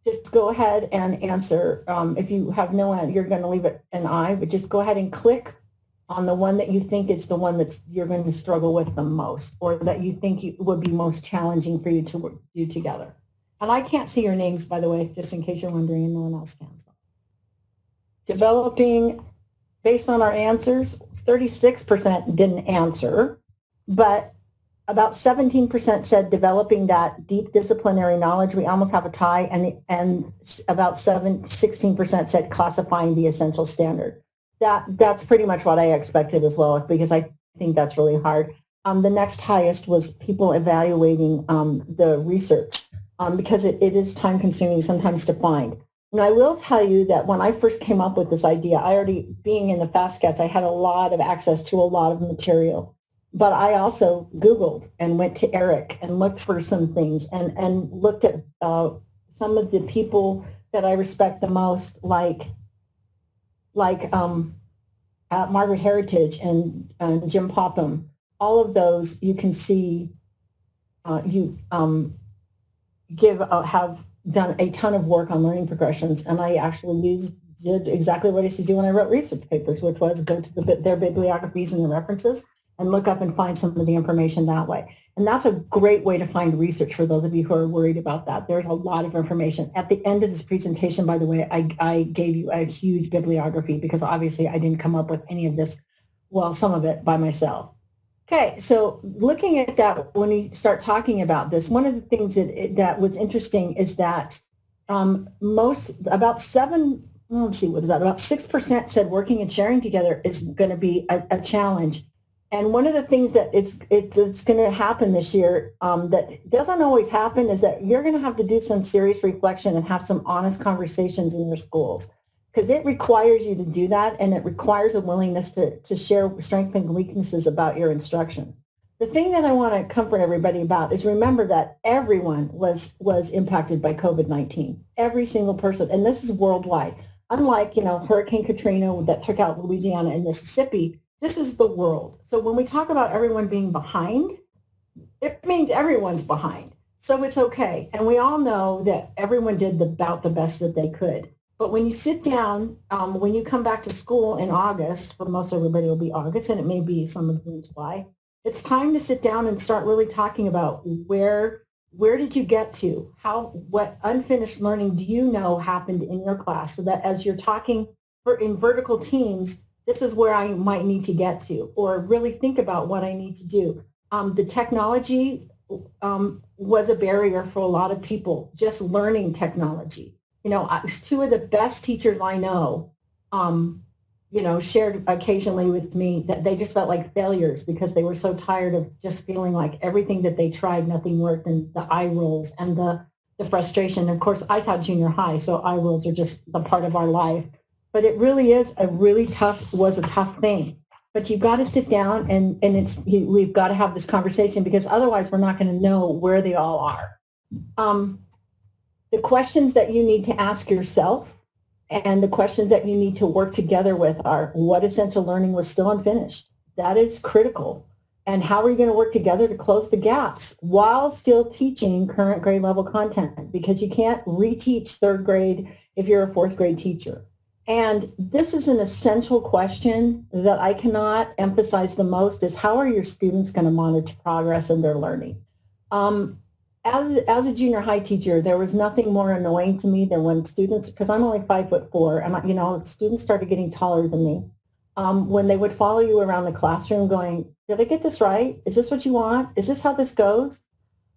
Just go ahead and answer. If you have no answer, you're going to leave it an I, but just go ahead and click on the one that you think is the one that you're going to struggle with the most, or that you think would be most challenging for you to do together. And I can't see your names, by the way, just in case you're wondering, and no one else can. So. Developing, based on our answers, 36% didn't answer, but about 17% said developing that deep disciplinary knowledge. We almost have a tie, and about 16% said classifying the essential standard. That's pretty much what I expected as well, because I think that's really hard. The next highest was people evaluating the research, because it is time consuming sometimes to find. And I will tell you that when I first came up with this idea, being in the FastCast, I had a lot of access to a lot of material. But I also Googled and went to Eric and looked for some things, and looked at some of the people that I respect the most, like Margaret Heritage and Jim Popham. All of those you can see have done a ton of work on learning progressions, and I actually did exactly what I used to do when I wrote research papers, which was go to their bibliographies and the references and look up and find some of the information that way. And that's a great way to find research for those of you who are worried about that. There's a lot of information. At the end of this presentation, by the way, I gave you a huge bibliography, because obviously I didn't come up with any of this, well, some of it by myself. Okay, so looking at that, when we start talking about this, one of the things that was interesting is that about 6% said working and sharing together is going to be a challenge. And one of the things that it's going to happen this year that doesn't always happen is that you're going to have to do some serious reflection and have some honest conversations in your schools, because it requires you to do that, and it requires a willingness to share strengths and weaknesses about your instruction. The thing that I want to comfort everybody about is remember that everyone was impacted by COVID-19, every single person, and this is worldwide. Unlike, Hurricane Katrina that took out Louisiana and Mississippi, this is the world. So when we talk about everyone being behind, it means everyone's behind. So it's okay. And we all know that everyone did about the best that they could. But when you sit down, when you come back to school in August, for most everybody will be August, and it may be some of them in July, it's time to sit down and start really talking about where did you get to? What unfinished learning do you know happened in your class, so that as you're talking in vertical teams, this is where I might need to get to, or really think about what I need to do. The technology was a barrier for a lot of people, just learning technology. Two of the best teachers I know, shared occasionally with me that they just felt like failures because they were so tired of just feeling like everything that they tried, nothing worked, and the eye rolls and the frustration. Of course, I taught junior high, so eye rolls are just a part of our life. But it really was a tough thing. But you've got to sit down and we've got to have this conversation, because otherwise we're not going to know where they all are. The questions that you need to ask yourself and the questions that you need to work together with are, what essential learning was still unfinished? That is critical. And how are you going to work together to close the gaps while still teaching current grade level content? Because you can't reteach third grade if you're a fourth grade teacher. And this is an essential question that I cannot emphasize the most, is how are your students going to monitor progress in their learning? As a junior high teacher, there was nothing more annoying to me than when students, because I'm only 5'4", and students started getting taller than me. When they would follow you around the classroom going, did I get this right? Is this what you want? Is this how this goes?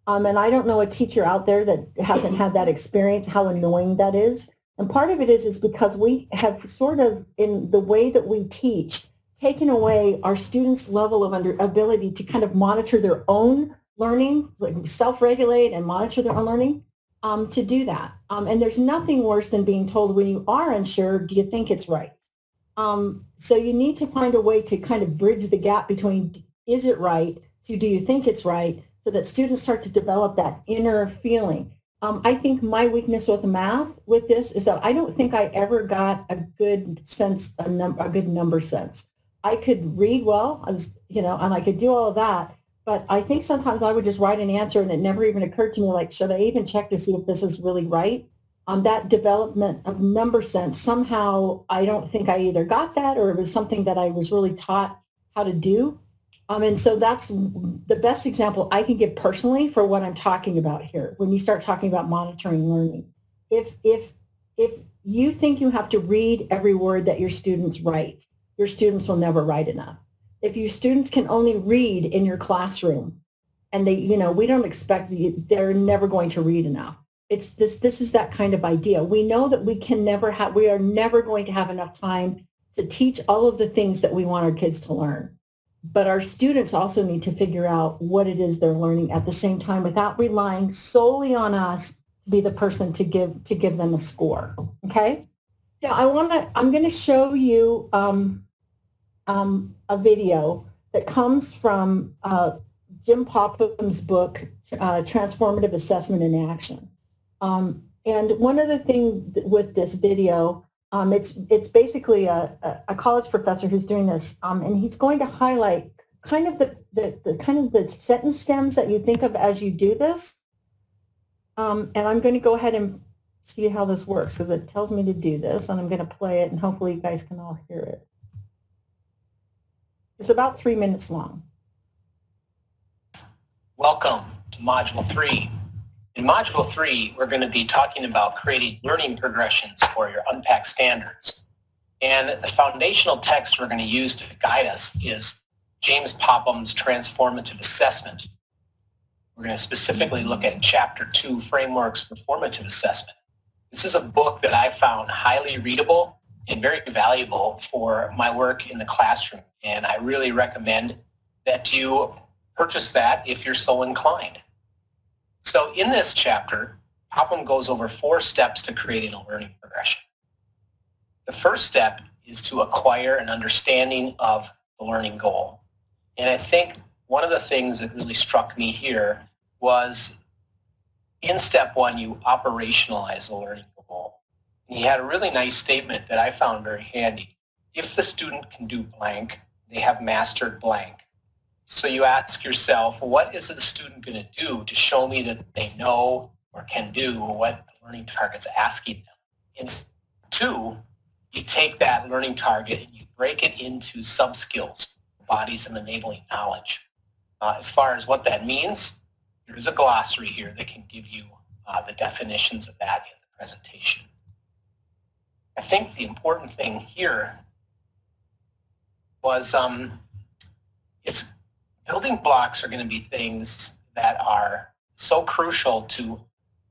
And I don't know a teacher out there that hasn't had that experience, how annoying that is. And part of it is because we have sort of, in the way that we teach, taken away our students' level of ability to kind of monitor their own learning, like self-regulate and monitor their own learning, to do that. And there's nothing worse than being told when you are unsure, do you think it's right? So you need to find a way to kind of bridge the gap between, is it right, to do you think it's right, so that students start to develop that inner feeling. I think my weakness with math with this is that I don't think I ever got a good sense, a good number sense. I could read well, and I could do all of that, but I think sometimes I would just write an answer and it never even occurred to me, like, should I even check to see if this is really right? That development of number sense, somehow I don't think I either got that or it was something that I was really taught how to do. And so that's the best example I can give personally for what I'm talking about here. When you start talking about monitoring learning, if you think you have to read every word that your students write, your students will never write enough. If your students can only read in your classroom, and we don't expect they're never going to read enough. It's this is that kind of idea. We know that we are never going to have enough time to teach all of the things that we want our kids to learn. But our students also need to figure out what it is they're learning at the same time without relying solely on us to be the person to give them a score. Okay? Now I'm going to show you a video that comes from Jim Popham's book, Transformative Assessment in Action. And one of the things with this video, it's basically a college professor who's doing this, and he's going to highlight kind of the sentence stems that you think of as you do this. And I'm going to go ahead and see how this works because it tells me to do this, and I'm going to play it, and hopefully you guys can all hear it. It's about 3 minutes long. Welcome to Module 3. In Module 3, we're going to be talking about creating learning progressions for your unpacked standards. And the foundational text we're going to use to guide us is James Popham's Transformative Assessment. We're going to specifically look at Chapter 2, Frameworks for Formative Assessment. This is a book that I found highly readable and very valuable for my work in the classroom. And I really recommend that you purchase that if you're so inclined. So in this chapter, Popham goes over 4 steps to creating a learning progression. The first step is to acquire an understanding of the learning goal. And I think one of the things that really struck me here was in step 1, you operationalize the learning goal. And he had a really nice statement that I found very handy. If the student can do blank, they have mastered blank. So you ask yourself, what is the student going to do to show me that they know or can do what the learning target's asking them? And 2, you take that learning target and you break it into sub-skills, bodies of enabling knowledge. As far as what that means, there's a glossary here that can give you the definitions of that in the presentation. I think the important thing here was it's building blocks are going to be things that are so crucial to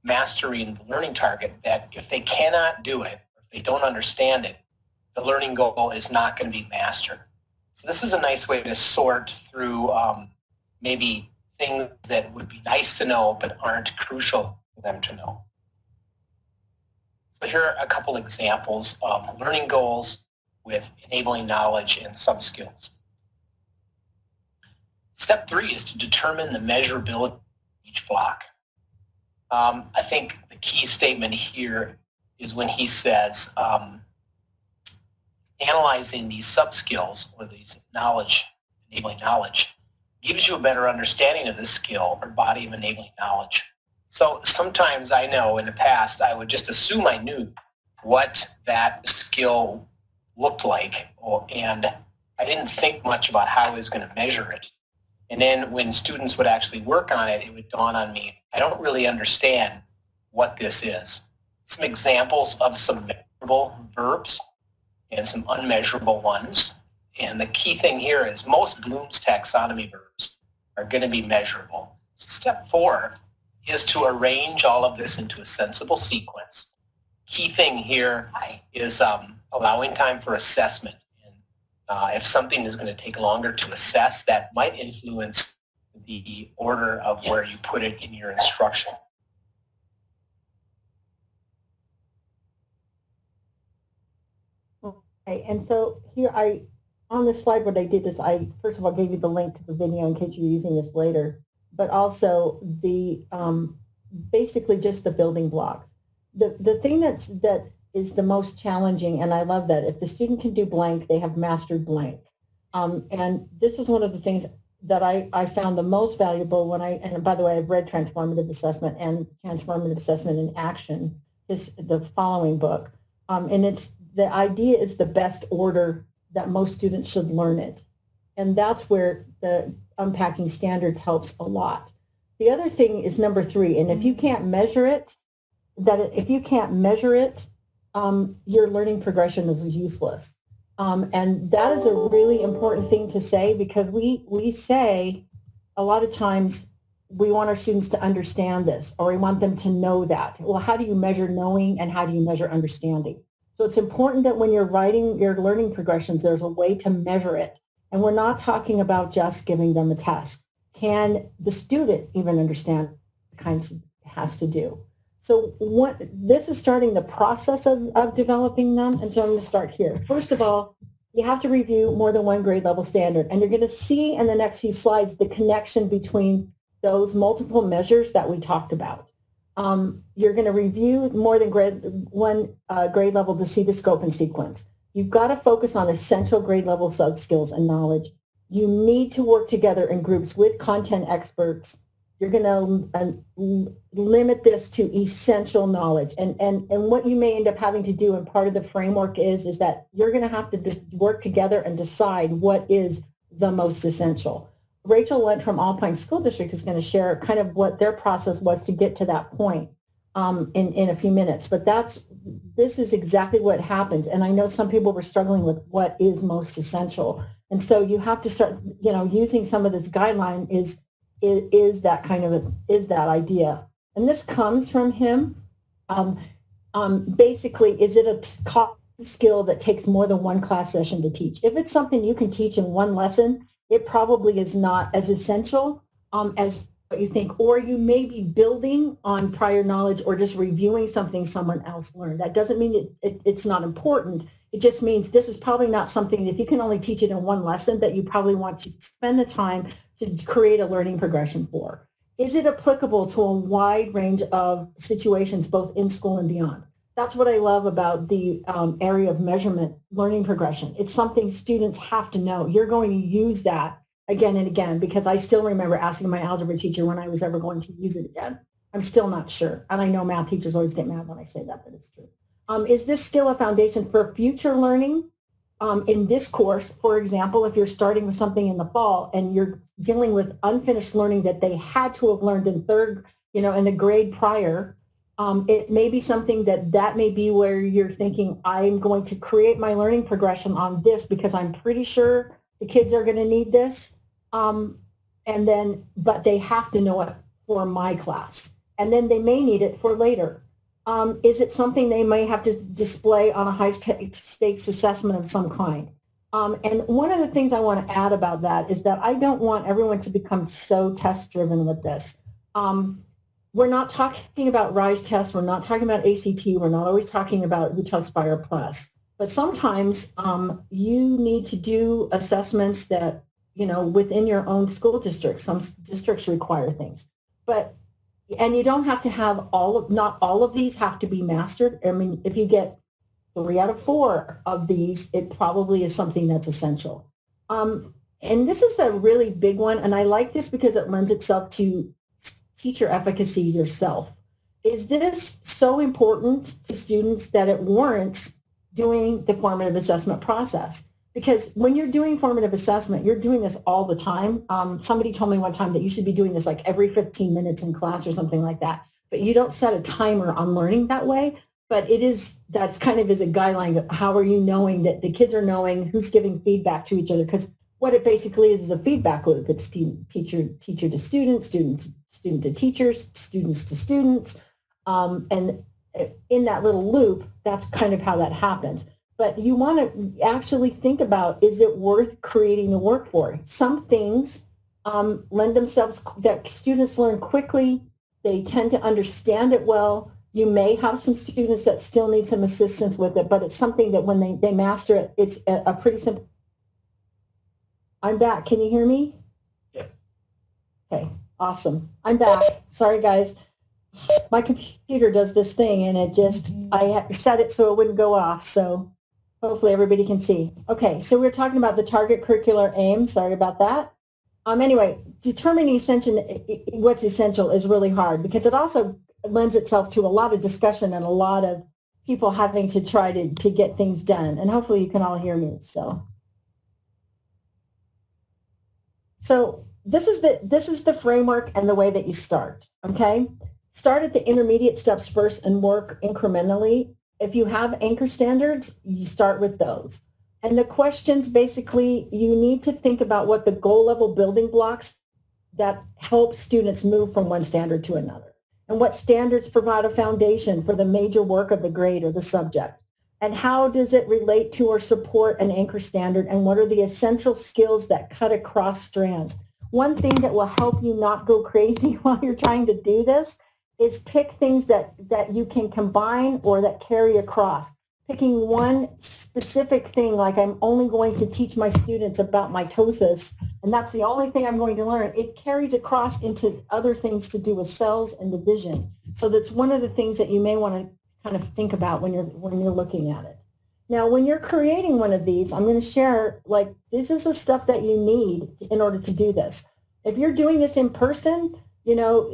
mastering the learning target that if they cannot do it, or if they don't understand it, the learning goal is not going to be mastered. So this is a nice way to sort through maybe things that would be nice to know but aren't crucial for them to know. So here are a couple examples of learning goals with enabling knowledge and sub-skills. Step 3 is to determine the measurability of each block. I think the key statement here is when he says analyzing these sub-skills or these enabling knowledge gives you a better understanding of the skill or body of enabling knowledge. So sometimes I know in the past I would just assume I knew what that skill looked like, and I didn't think much about how I was going to measure it. And then when students would actually work on it, it would dawn on me, I don't really understand what this is. Some examples of some measurable verbs and some unmeasurable ones. And the key thing here is most Bloom's taxonomy verbs are going to be measurable. Step 4 is to arrange all of this into a sensible sequence. Key thing here is allowing time for assessment. And if something is going to take longer to assess, that might influence the order of where you put it in your instruction. Okay, and so here on this slide, what I did is I first of all gave you the link to the video in case you're using this later, but also the basically just the building blocks. The thing that is the most challenging, and I love that, if the student can do blank, they have mastered blank. And this is one of the things that I found the most valuable when and by the way, I've read Transformative Assessment and Transformative Assessment in Action, the following book. And the idea is the best order that most students should learn it. And that's where the unpacking standards helps a lot. The other thing is number 3, and if you can't measure it, your learning progression is useless. And that is a really important thing to say, because we say a lot of times we want our students to understand this, or we want them to know that. Well, how do you measure knowing and how do you measure understanding? So it's important that when you're writing your learning progressions, there's a way to measure it. And we're not talking about just giving them a test. Can the student even understand the kinds it has to do? So this is starting the process of developing them. And so I'm going to start here. First of all, you have to review more than one grade level standard. And you're going to see in the next few slides the connection between those multiple measures that we talked about. You're going to review more than one grade level to see the scope and sequence. You've got to focus on essential grade level sub-skills and knowledge. You need to work together in groups with content experts. You're going to limit this to essential knowledge. And what you may end up having to do, and part of the framework is that you're going to have to work together and decide what is the most essential. Rachel Lent from Alpine School District is going to share kind of what their process was to get to that point in a few minutes. But this is exactly what happens. And I know some people were struggling with what is most essential. And so you have to start, using some of this guideline is that idea. And this comes from him. Basically, is it a skill that takes more than one class session to teach? If it's something you can teach in one lesson, it probably is not as essential as what you think, or you may be building on prior knowledge or just reviewing something someone else learned. That doesn't mean it's not important. It just means this is probably not something, if you can only teach it in one lesson, that you probably want to spend the time to create a learning progression for. Is it applicable to a wide range of situations, both in school and beyond? That's what I love about the area of measurement learning progression. It's something students have to know. You're going to use that again and again, because I still remember asking my algebra teacher when I was ever going to use it again. I'm still not sure. And I know math teachers always get mad when I say that, but it's true. Is this skill a foundation for future learning? In this course, for example, if you're starting with something in the fall and you're dealing with unfinished learning that they had to have learned in in the grade prior, it may be something that may be where you're thinking, I'm going to create my learning progression on this because I'm pretty sure the kids are going to need this. But they have to know it for my class. And then they may need it for later. Is it something they may have to display on a high-stakes assessment of some kind? And one of the things I want to add about that is that I don't want everyone to become so test-driven with this. We're not talking about RISE tests. We're not talking about ACT. We're not always talking about Aspire Plus. But sometimes you need to do assessments that, within your own school district. Some districts require things. But And you don't have to have not all of these have to be mastered. I mean, if you get 3 out of 4 of these, it probably is something that's essential. And this is a really big one, and I like this because it lends itself to teacher efficacy yourself. Is this so important to students that it warrants doing the formative assessment process? Because when you're doing formative assessment, you're doing this all the time. Somebody told me one time that you should be doing this like every 15 minutes in class or something like that. But you don't set a timer on learning that way. But that's kind of is a guideline of how are you knowing that the kids are knowing who's giving feedback to each other? Because what it basically is a feedback loop. It's teacher to student to teachers, students to students. And in that little loop, that's kind of how that happens. But you want to actually think about, is it worth creating the work for? Some things lend themselves that students learn quickly. They tend to understand it well. You may have some students that still need some assistance with it, but it's something that when they master it, it's a pretty simple. I'm back. Can you hear me? Yes. Okay, awesome. I'm back. Sorry, guys. My computer does this thing, and I set it so it wouldn't go off. So hopefully everybody can see. Okay, so we're talking about the target curricular aim. Sorry about that. Anyway, determining what's essential is really hard because it also lends itself to a lot of discussion and a lot of people having to try to get things done. And hopefully you can all hear me. So this is the framework and the way that you start. Okay, start at the intermediate steps first and work incrementally. If you have anchor standards, you start with those. And the questions, basically, you need to think about what the goal level building blocks that help students move from one standard to another. And what standards provide a foundation for the major work of the grade or the subject. And how does it relate to or support an anchor standard? And what are the essential skills that cut across strands? One thing that will help you not go crazy while you're trying to do this is pick things that you can combine or that carry across. Picking one specific thing, like I'm only going to teach my students about mitosis, and that's the only thing I'm going to learn. It carries across into other things to do with cells and division. So that's one of the things that you may want to kind of think about when you're looking at it. Now, when you're creating one of these, I'm going to share, like, this is the stuff that you need in order to do this. If you're doing this in person, you know,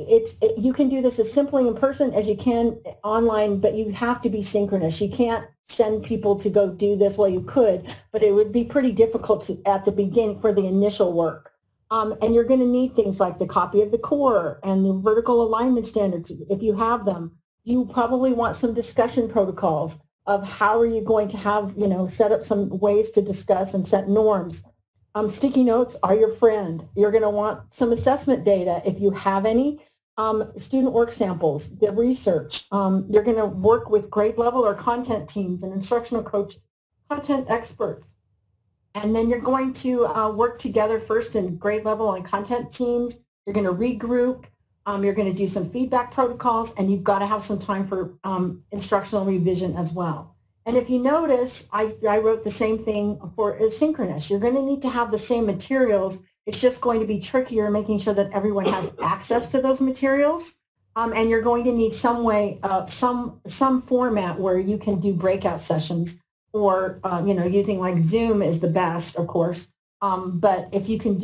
you can do this as simply in person as you can online, but you have to be synchronous. You can't send people to go do this. Well, you could, but it would be pretty difficult at the beginning for the initial work. And you're going to need things like the copy of the core and the vertical alignment standards, if you have them. You probably want some discussion protocols of how are you going to have, you know, set up some ways to discuss and set norms. Sticky notes are your friend. You're going to want some assessment data if you have any. Student work samples, the research. You're going to work with grade level or content teams and instructional coach, content experts. And then you're going to work together first in grade level and content teams. You're going to regroup. You're going to do some feedback protocols, and you've got to have some time for instructional revision as well. And if you notice, I wrote the same thing for asynchronous. You're going to need to have the same materials. It's just going to be trickier making sure that everyone has access to those materials. And you're going to need some way, some format where you can do breakout sessions, or you know, using like Zoom is the best, of course. But if you can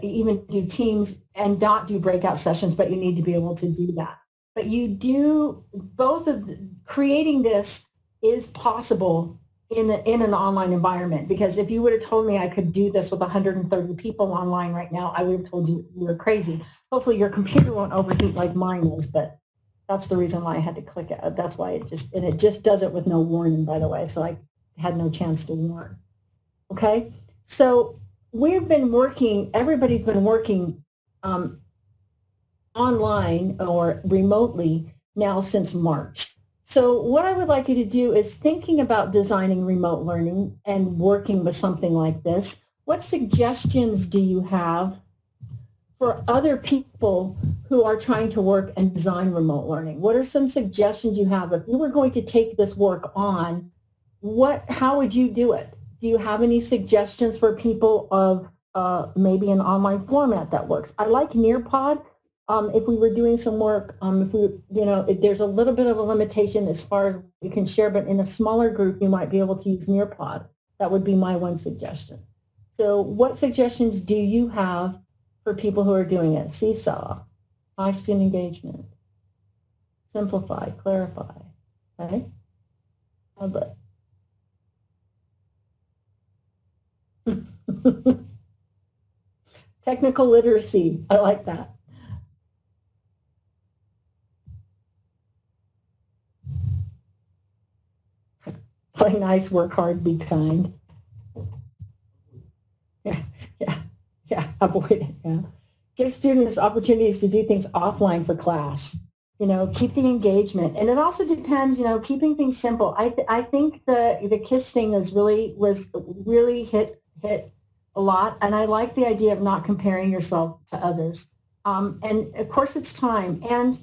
even do Teams and not do breakout sessions, but you need to be able to do that. But you do both of creating this is possible in an online environment, because if you would have told me I could do this with 130 people online right now, I would have told you you were crazy. Hopefully your computer won't overheat like mine is, but that's the reason why I had to click it. That's why it just does it with no warning, by the way. So I had no chance to warn. Okay, so everybody's been working online or remotely now since March. So what I would like you to do is thinking about designing remote learning and working with something like this. What suggestions do you have for other people who are trying to work and design remote learning? What are some suggestions you have? If you were going to take this work on, how would you do it? Do you have any suggestions for people of maybe an online format that works? I like Nearpod. if we were doing some work, if we, there's a little bit of a limitation as far as you can share, but in a smaller group, you might be able to use Nearpod. That would be my one suggestion. So what suggestions do you have for people who are doing it? Seesaw, high student engagement, simplify, clarify, okay? But technical literacy, I like that. Play nice, work hard, be kind. Yeah, avoid it, yeah. Give students opportunities to do things offline for class. Keep the engagement. And it also depends, keeping things simple. I think the KISS thing was really hit a lot. And I like the idea of not comparing yourself to others. And of course it's time. And,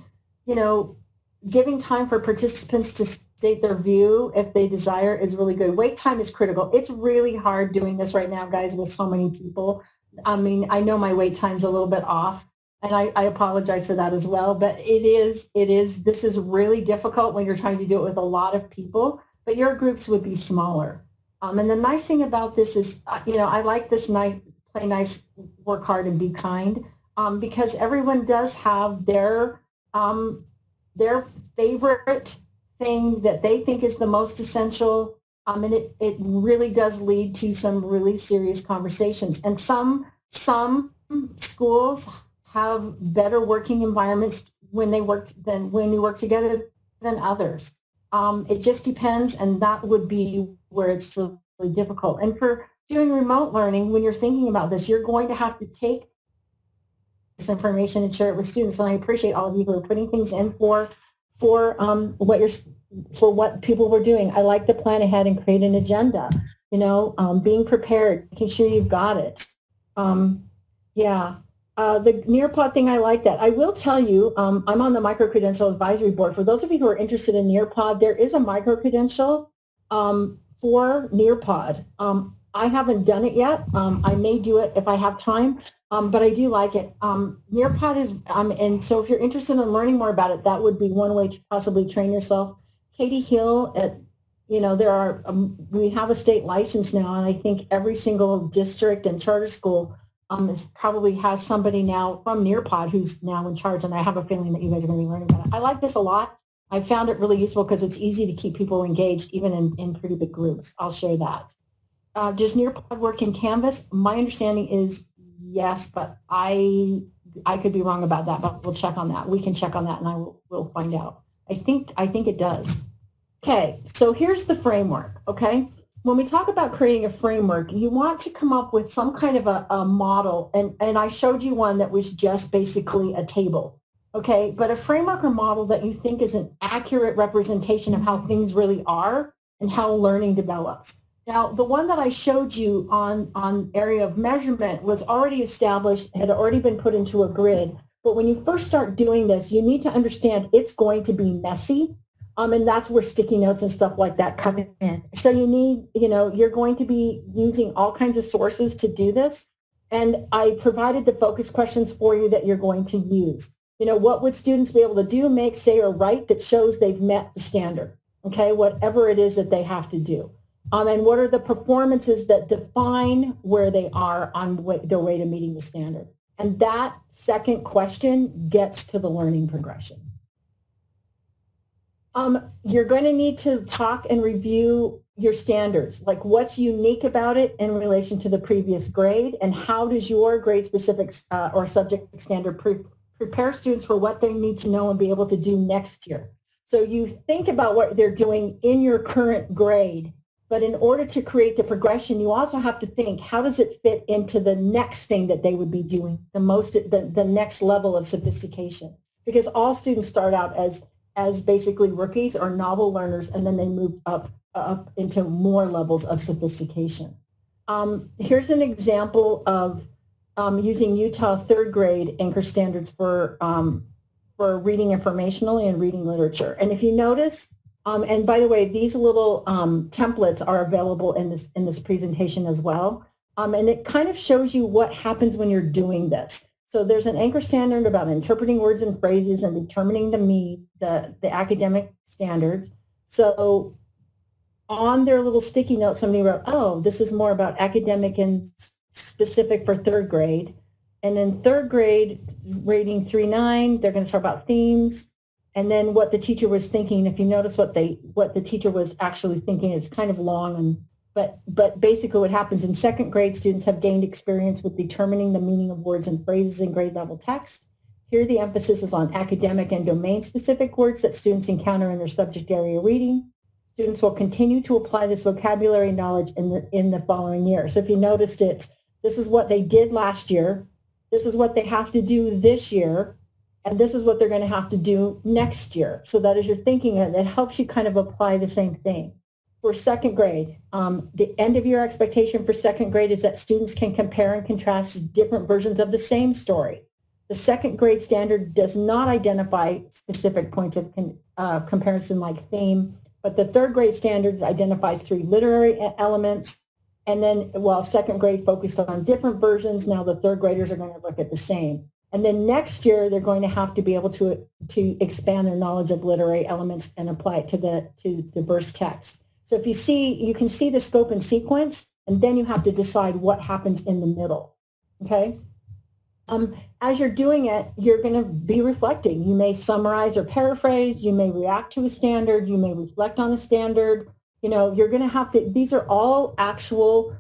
giving time for participants to state their view if they desire is really good. Wait time is critical. It's really hard doing this right now, guys, with so many people. I mean, I know my wait time's a little bit off, and I apologize for that as well, but this is really difficult when you're trying to do it with a lot of people, but your groups would be smaller. And the nice thing about this is, I like this nice, play nice, work hard, and be kind, because everyone does have their favorite thing that they think is the most essential, and it really does lead to some really serious conversations. And some schools have better working environments when you work together than others. It just depends, and that would be where it's really difficult. And for doing remote learning, when you're thinking about this, you're going to have to take this information and share it with students. And I appreciate all of you who are putting things in for what people were doing. I like to plan ahead and create an agenda, being prepared, making sure you've got it. The Nearpod thing, I like that. I will tell you, I'm on the micro-credential advisory board. For those of you who are interested in Nearpod, there is a micro-credential for Nearpod. I haven't done it yet. I may do it if I have time, but I do like it. Nearpod is, and so if you're interested in learning more about it, that would be one way to possibly train yourself. Katie Hill, we have a state license now, and I think every single district and charter school probably has somebody now from Nearpod who's now in charge, and I have a feeling that you guys are going to be learning about it. I like this a lot. I found it really useful because it's easy to keep people engaged, even in pretty big groups. I'll share that. Does Nearpod work in Canvas? My understanding is yes, but I could be wrong about that, but we'll check on that. We can check on that, and we'll find out. I think it does. Okay, so here's the framework, okay? When we talk about creating a framework, you want to come up with some kind of a model, and I showed you one that was just basically a table, okay? But a framework or model that you think is an accurate representation of how things really are and how learning develops. Now, the one that I showed you on area of measurement was already established, had already been put into a grid. But when you first start doing this, you need to understand it's going to be messy. And that's where sticky notes and stuff like that come in. So you need, you're going to be using all kinds of sources to do this. And I provided the focus questions for you that you're going to use. What would students be able to do, make, say, or write that shows they've met the standard? Okay, whatever it is that they have to do. And what are the performances that define where they are on their way to meeting the standard? And that second question gets to the learning progression. You're going to need to talk and review your standards, like what's unique about it in relation to the previous grade, and how does your grade-specific or subject standard prepare students for what they need to know and be able to do next year. So you think about what they're doing in your current grade, but in order to create the progression, you also have to think, how does it fit into the next thing that they would be doing, the next level of sophistication? Because all students start out as basically rookies or novel learners, and then they move up into more levels of sophistication. Here's an example of using Utah third grade anchor standards for reading informationally and reading literature. And if you notice, and by the way, these little templates are available in this presentation as well. And it kind of shows you what happens when you're doing this. So there's an anchor standard about interpreting words and phrases and determining the academic standards. So on their little sticky note, somebody wrote, oh, this is more about academic and specific for third grade. And in third grade, rating 3-9, they're going to talk about themes. And then what the teacher was thinking, if you notice what the teacher was actually thinking, it's kind of long, but basically what happens in second grade, students have gained experience with determining the meaning of words and phrases in grade level text. Here the emphasis is on academic and domain specific words that students encounter in their subject area reading. Students will continue to apply this vocabulary knowledge in the following year. So if you noticed it, this is what they did last year. This is what they have to do this year. And this is what they're going to have to do next year. So that as you're thinking it, it helps you kind of apply the same thing. For second grade, the end of year expectation for second grade is that students can compare and contrast different versions of the same story. The second grade standard does not identify specific points of comparison like theme, but the third grade standard identifies 3 literary elements. And then while second grade focused on different versions, now the third graders are going to look at the same. And then next year, they're going to have to be able to expand their knowledge of literary elements and apply it to diverse text. So if you can see the scope and sequence, and then you have to decide what happens in the middle, okay? As you're doing it, you're going to be reflecting. You may summarize or paraphrase. You may react to a standard. You may reflect on a standard. You know, you're going to have to, these are all actual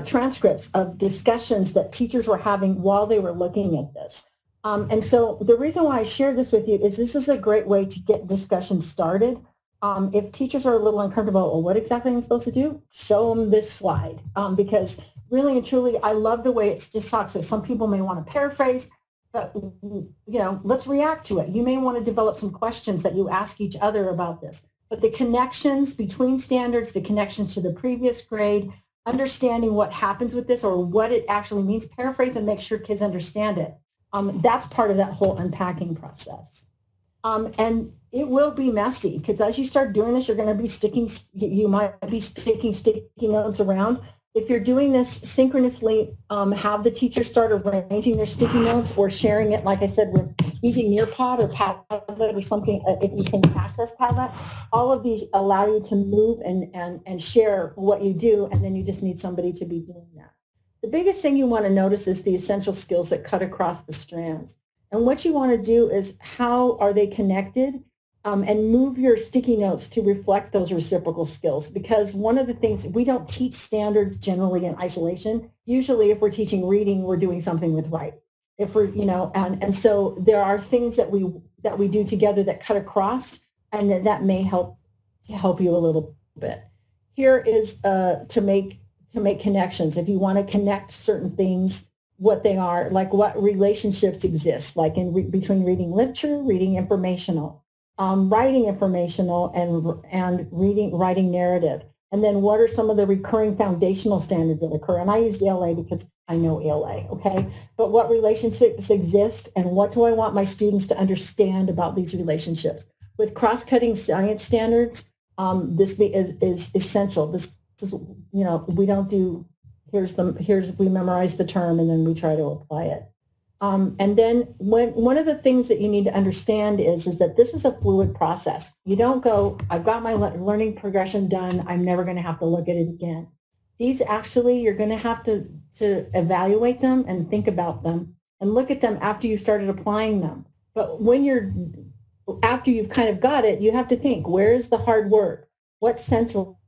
transcripts of discussions that teachers were having while they were looking at this. And so the reason why I share this with you is this is a great way to get discussion started. If teachers are a little uncomfortable, well, what exactly am I supposed to do? Show them this slide, because really and truly, I love the way it just talks. So some people may want to paraphrase, but let's react to it. You may want to develop some questions that you ask each other about this. But the connections between standards, the connections to the previous grade, understanding what happens with this or what it actually means, paraphrase and make sure kids understand it. That's part of that whole unpacking process. And it will be messy because as you start doing this, you're going to be you might be sticking sticky notes around. If you're doing this synchronously, have the teacher start arranging their sticky notes or sharing it, like I said, with using Nearpod or Padlet or something, if you can access Padlet. All of these allow you to move and share what you do, and then you just need somebody to be doing that. The biggest thing you want to notice is the essential skills that cut across the strands. And what you want to do is how are they connected? And move your sticky notes to reflect those reciprocal skills, because one of the things, we don't teach standards generally in isolation. Usually if we're teaching reading, we're doing something with writing. If we're, and so there are things that we do together that cut across, and that may help you a little bit. Here is to make connections. If you want to connect certain things, what they are, like what relationships exist, like between reading literature, reading informational, writing informational, and writing narrative. And then what are some of the recurring foundational standards that occur? And I use ELA because I know ELA, okay? But what relationships exist, and what do I want my students to understand about these relationships? With cross-cutting science standards, this is essential. This is, we don't do, we memorize the term and then we try to apply it. And then one of the things that you need to understand is that this is a fluid process. You don't go, I've got my learning progression done, I'm never going to have to look at it again. These actually, you're going to have to evaluate them and think about them and look at them after you started applying them. But after you've kind of got it, you have to think, where is the hard work? What's central?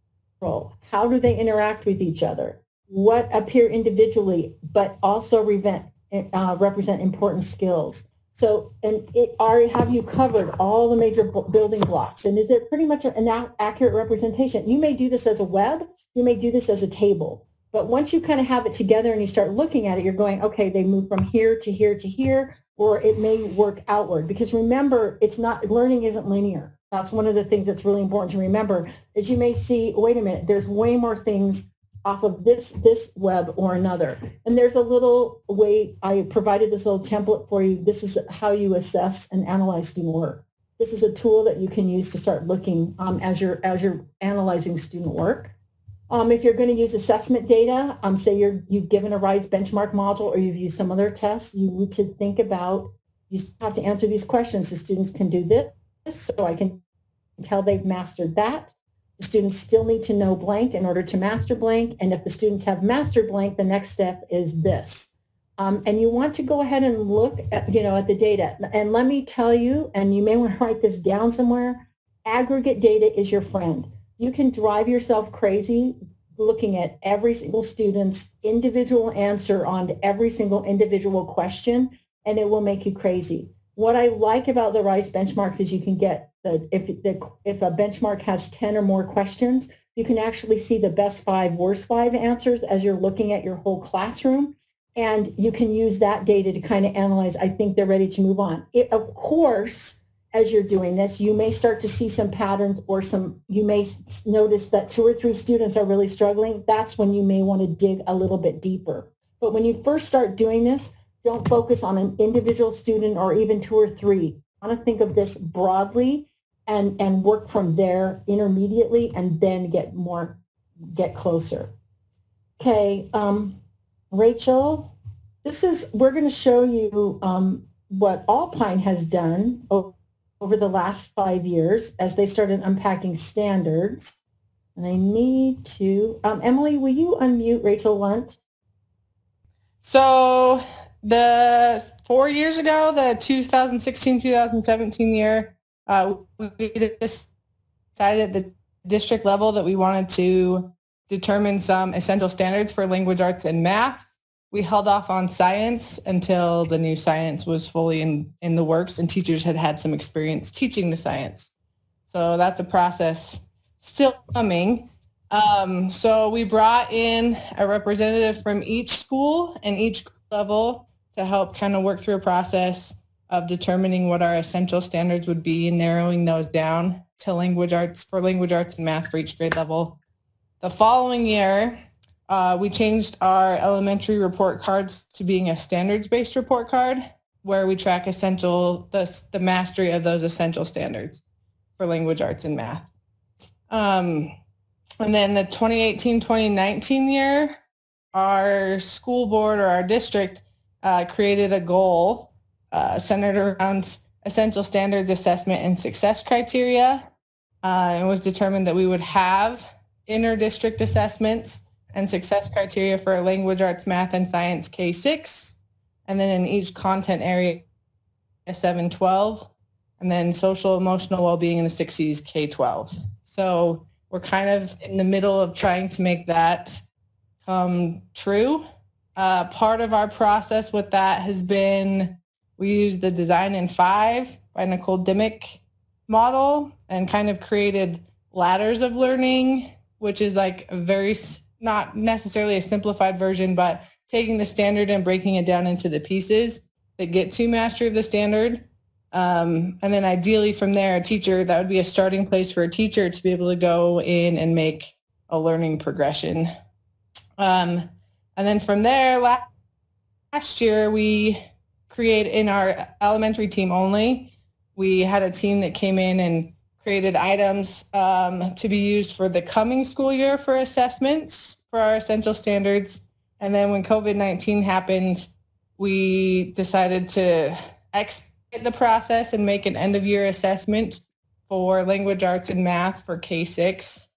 How do they interact with each other? What appear individually, but also represent important skills? So, have you covered all the major building blocks? And is it pretty much an accurate representation? You may do this as a web, you may do this as a table, but once you kind of have it together and you start looking at it, you're going, okay, they move from here to here to here, or it may work outward. Because remember, learning isn't linear. That's one of the things that's really important to remember, is you may see, wait a minute, there's way more things off of this web or another. And there's a little way, I provided this little template for you. This is how you assess and analyze student work. This is a tool that you can use to start looking as you're analyzing student work. If you're going to use assessment data, say you've given a RISE benchmark module or you've used some other test, you need to think about, you have to answer these questions. The students can do this, so I can tell they've mastered that. The students still need to know blank in order to master blank. And if the students have mastered blank, the next step is this. And you want to go ahead and look at, at the data. And let me tell you, and you may want to write this down somewhere, aggregate data is your friend. You can drive yourself crazy looking at every single student's individual answer on every single individual question, and it will make you crazy. What I like about the RISE benchmarks is you can get, if a benchmark has 10 or more questions, you can actually see the best 5, worst 5 answers as you're looking at your whole classroom. And you can use that data to kind of analyze, I think they're ready to move on. Of course, as you're doing this, you may start to see some patterns or you may notice that 2 or 3 students are really struggling. That's when you may want to dig a little bit deeper. But when you first start doing this, don't focus on an individual student or even 2 or 3. You want to think of this broadly and work from there intermediately and then get closer. Okay. Rachel, we're going to show you what Alpine has done over the last 5 years as they started unpacking standards. And I need to, Emily, will you unmute Rachel Lunt? So the 4 years ago, the 2016-2017 year, we decided at the district level that we wanted to determine some essential standards for language arts and math. We held off on science until the new science was fully in the works and teachers had some experience teaching the science. So that's a process still coming. So we brought in a representative from each school and each level to help kind of work through a process of determining what our essential standards would be and narrowing those down to language arts and math for each grade level. The following year, we changed our elementary report cards to being a standards-based report card where we track the mastery of those essential standards for language arts and math. And then the 2018-2019 year, our school board or our district created a goal centered around essential standards assessment and success criteria. It was determined that we would have inter-district assessments and success criteria for language arts, math, and science K-6, and then in each content area 7-12, and then social emotional well-being in the 6Cs K-12. So we're kind of in the middle of trying to make that come true. Part of our process with that has been we used the Design in 5 by Nicole Dimmick model and kind of created ladders of learning, which is like not necessarily a simplified version, but taking the standard and breaking it down into the pieces that get to mastery of the standard. And then ideally from there, that would be a starting place for a teacher to be able to go in and make a learning progression. And then from there, last year, we created in our elementary team only, we had a team that came in and created items to be used for the coming school year for assessments for our essential standards. And then when COVID-19 happened, we decided to expedite the process and make an end-of-year assessment for language arts and math for K-6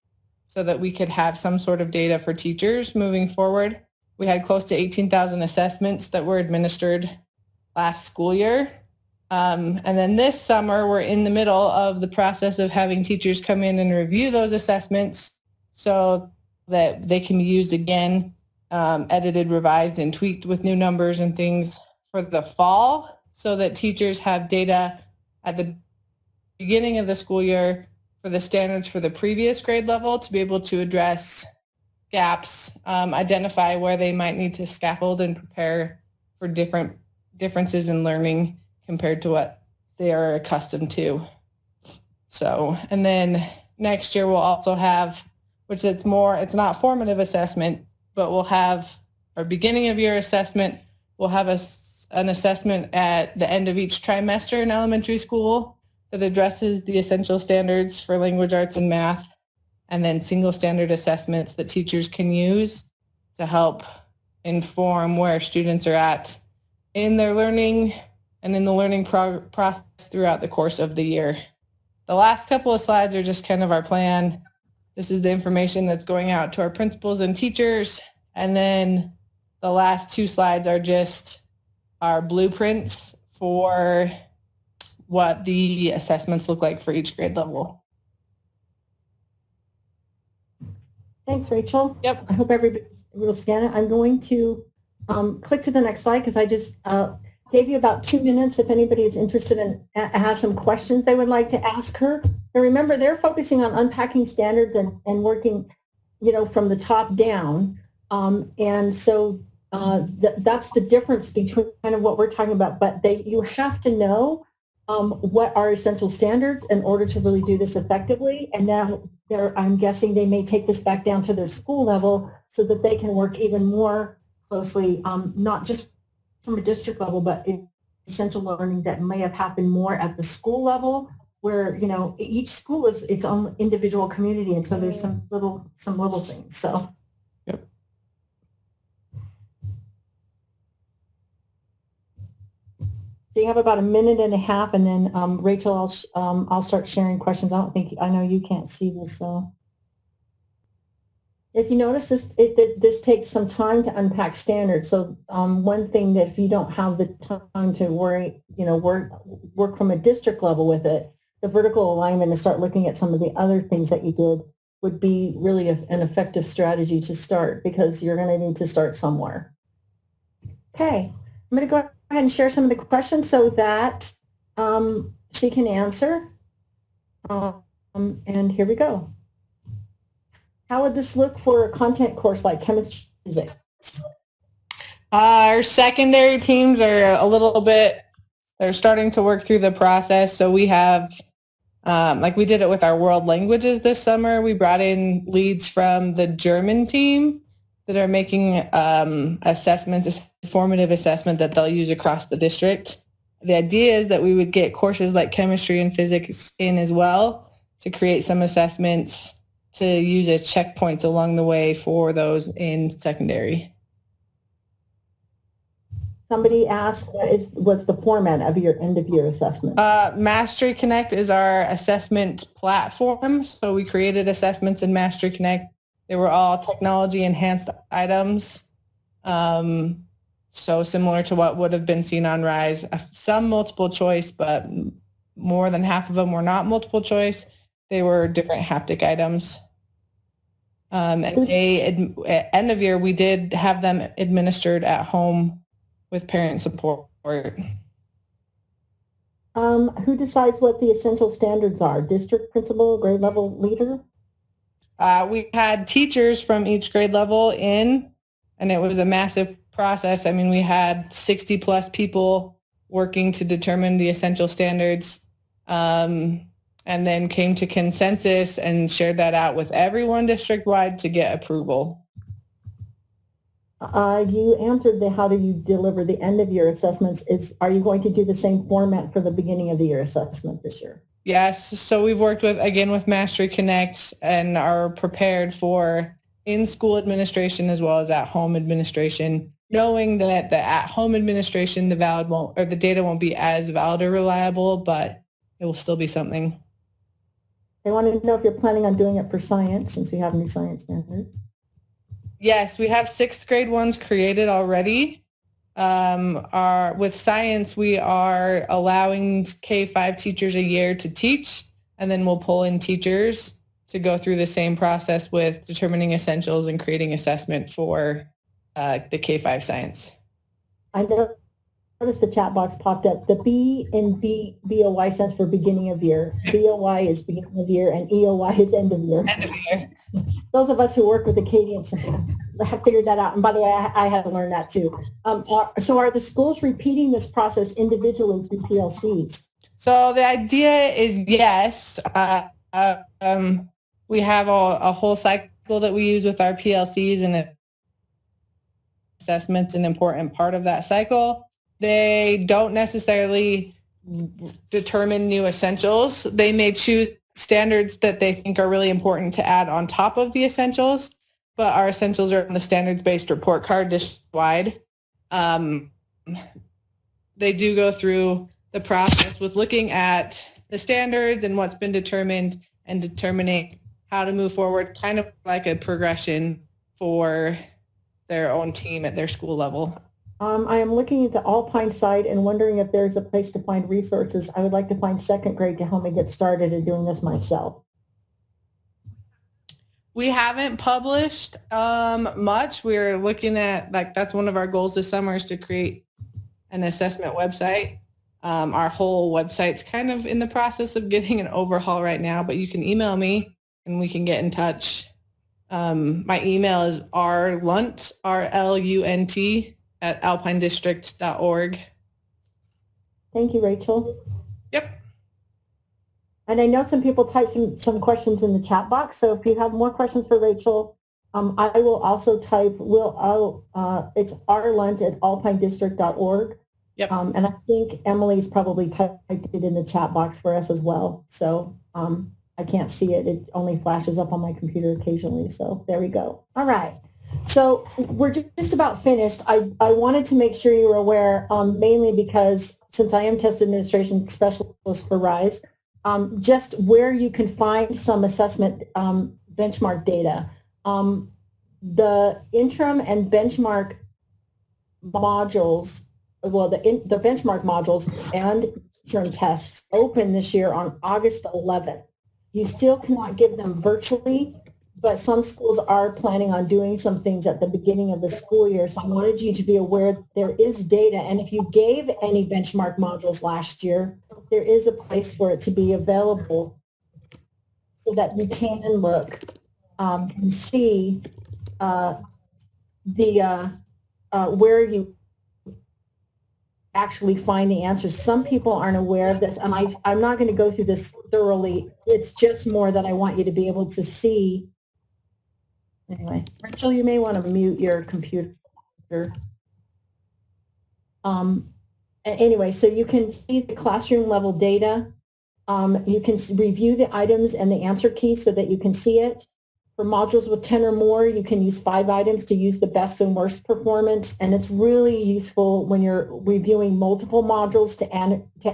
so that we could have some sort of data for teachers moving forward. We had close to 18,000 assessments that were administered last school year. And then this summer, we're in the middle of the process of having teachers come in and review those assessments so that they can be used again, edited, revised, and tweaked with new numbers and things for the fall so that teachers have data at the beginning of the school year for the standards for the previous grade level to be able to address gaps, identify where they might need to scaffold and prepare for differences in learning compared to what they are accustomed to. So, and then next year we'll also have, which it's not formative assessment, but we'll have our beginning of year assessment. We'll have an assessment at the end of each trimester in elementary school that addresses the essential standards for language arts and math. and then single standard assessments that teachers can use to help inform where students are at in their learning and in the learning process throughout the course of the year. The last couple of slides are just kind of our plan. This is the information that's going out to our principals and teachers. And then the last two slides are just our blueprints for what the assessments look like for each grade level. Thanks, Rachel. Yep. I hope everybody will scan it. I'm going to click to the next slide because I just gave you about 2 minutes if anybody is interested in has some questions they would like to ask her. And remember, they're focusing on unpacking standards and working, from the top down. And so that's the difference between kind of what we're talking about. But you have to know what are essential standards in order to really do this effectively. And now I'm guessing they may take this back down to their school level so that they can work even more closely, not just from a district level, but essential learning that may have happened more at the school level where, each school is its own individual community. And so there's some little things. So. Yep. So you have about a minute and a half, and then Rachel, I'll start sharing questions. I know you can't see this, so. If you notice, this takes some time to unpack standards. So one thing that if you don't have the time to work from a district level with it, the vertical alignment and start looking at some of the other things that you did would be really an effective strategy to start because you're going to need to start somewhere. Okay, I'm going to go ahead and share some of the questions so that she can answer. And here we go. How would this look for a content course like chemistry and physics? Our secondary teams are they're starting to work through the process. So we have, like we did it with our world languages this summer, we brought in leads from the German team that are making assessments, a formative assessment that they'll use across the district. The idea is that we would get courses like chemistry and physics in as well to create some assessments to use as checkpoints along the way for those in secondary. Somebody asked, what's the format of your end of year assessment? Mastery Connect is our assessment platform. So we created assessments in Mastery Connect. They were all technology enhanced items. So similar to what would have been seen on RISE. Some multiple choice, but more than half of them were not multiple choice. They were different haptic items. And at end of year, we did have them administered at home with parent support. Who decides what the essential standards are? District principal, grade level leader? We had teachers from each grade level in, and it was a massive process. I mean, we had 60 plus people working to determine the essential standards. And then came to consensus and shared that out with everyone district-wide to get approval. You answered how do you deliver the end of year assessments. Are you going to do the same format for the beginning of the year assessment this year? Yes. So we've worked with Mastery Connect and are prepared for in-school administration as well as at-home administration, knowing that the at-home administration, the data won't be as valid or reliable, but it will still be something. They want to know if you're planning on doing it for science, since we have new science standards. Yes, we have 6th grade ones created already. With science, we are allowing K-5 teachers a year to teach, and then we'll pull in teachers to go through the same process with determining essentials and creating assessment for the K-5 science. I noticed the chat box popped up. The B in BOY stands for beginning of year. BOY is beginning of year, and EOY is end of year. End of year. Those of us who work with Acadians have figured that out. And by the way, I had to learn that too. So are the schools repeating this process individually through PLCs? So the idea is yes. We have a whole cycle that we use with our PLCs, and assessment's an important part of that cycle. They don't necessarily determine new essentials. They may choose standards that they think are really important to add on top of the essentials, but our essentials are on the standards-based report card district-wide. They do go through the process with looking at the standards and what's been determined and determining how to move forward, kind of like a progression for their own team at their school level. I am looking at the Alpine site and wondering if there's a place to find resources. I would like to find second grade to help me get started in doing this myself. We haven't published much. We're looking at, like, that's one of our goals this summer is to create an assessment website. Our whole website's kind of in the process of getting an overhaul right now, but you can email me and we can get in touch. My email is rlunt, RLUNT, @alpinedistrict.org. Thank you, Rachel. Yep. And I know some people typed some questions in the chat box, so if you have more questions for Rachel, I will also type, it's rlunt@alpinedistrict.org. Yep. And I think Emily's probably typed it in the chat box for us as well. So I can't see it. It only flashes up on my computer occasionally. So there we go. All right. So we're just about finished. I wanted to make sure you were aware, mainly because since I am test administration specialist for RISE, just where you can find some assessment benchmark data. The interim and benchmark modules, well, the benchmark modules and interim tests open this year on August 11th. You still cannot give them virtually, but some schools are planning on doing some things at the beginning of the school year. So I wanted you to be aware that there is data. And if you gave any benchmark modules last year, there is a place for it to be available so that you can look and see where you actually find the answers. Some people aren't aware of this, and I'm not going to go through this thoroughly. It's just more that I want you to be able to see. Anyway, Rachel, you may want to mute your computer. Anyway, so you can see the classroom level data. You can review the items and the answer key so that you can see it. For modules with 10 or more, you can use 5 items to use the best and worst performance. And it's really useful when you're reviewing multiple modules to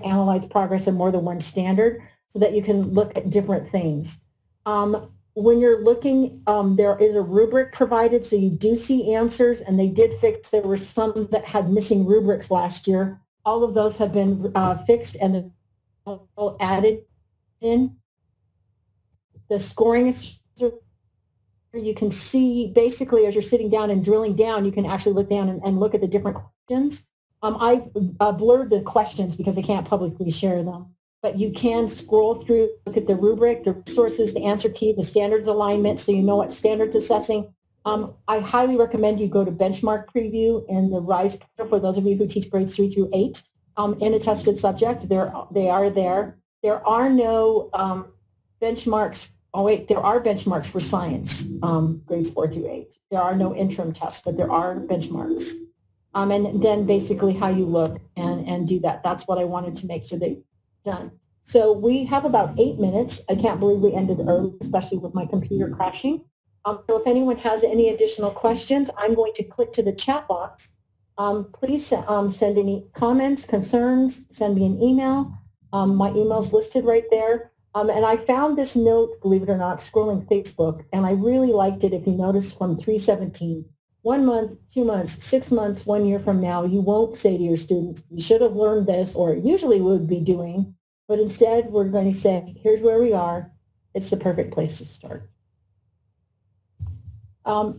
analyze progress in more than one standard so that you can look at different things. When you're looking, there is a rubric provided, so you do see answers, and they did fix, there were some that had missing rubrics last year. All of those have been fixed and added in. The scoring is, you can see basically as you're sitting down and drilling down, you can actually look down and look at the different questions. I blurred the questions because I can't publicly share them, but you can scroll through, look at the rubric, the resources, the answer key, the standards alignment, so you know what standards assessing. I highly recommend you go to benchmark preview in the RISE portal for those of you who teach grades 3 through 8 in a tested subject. They are there. There are no benchmarks. Oh wait, there are benchmarks for science, grades 4 through 8. There are no interim tests, but there are benchmarks. And then basically how you look and do that. That's what I wanted to make sure they done. So we have about 8 minutes. I can't believe we ended early, especially with my computer crashing. So if anyone has any additional questions, I'm going to click to the chat box. Please send any comments, concerns, send me an email. My email's listed right there. And I found this note, believe it or not, scrolling Facebook, and I really liked it. If you notice, from 317, 1 month, 2 months, 6 months, 1 year from now, you won't say to your students, you should have learned this, or usually we would be doing, but instead we're going to say, here's where we are. It's the perfect place to start.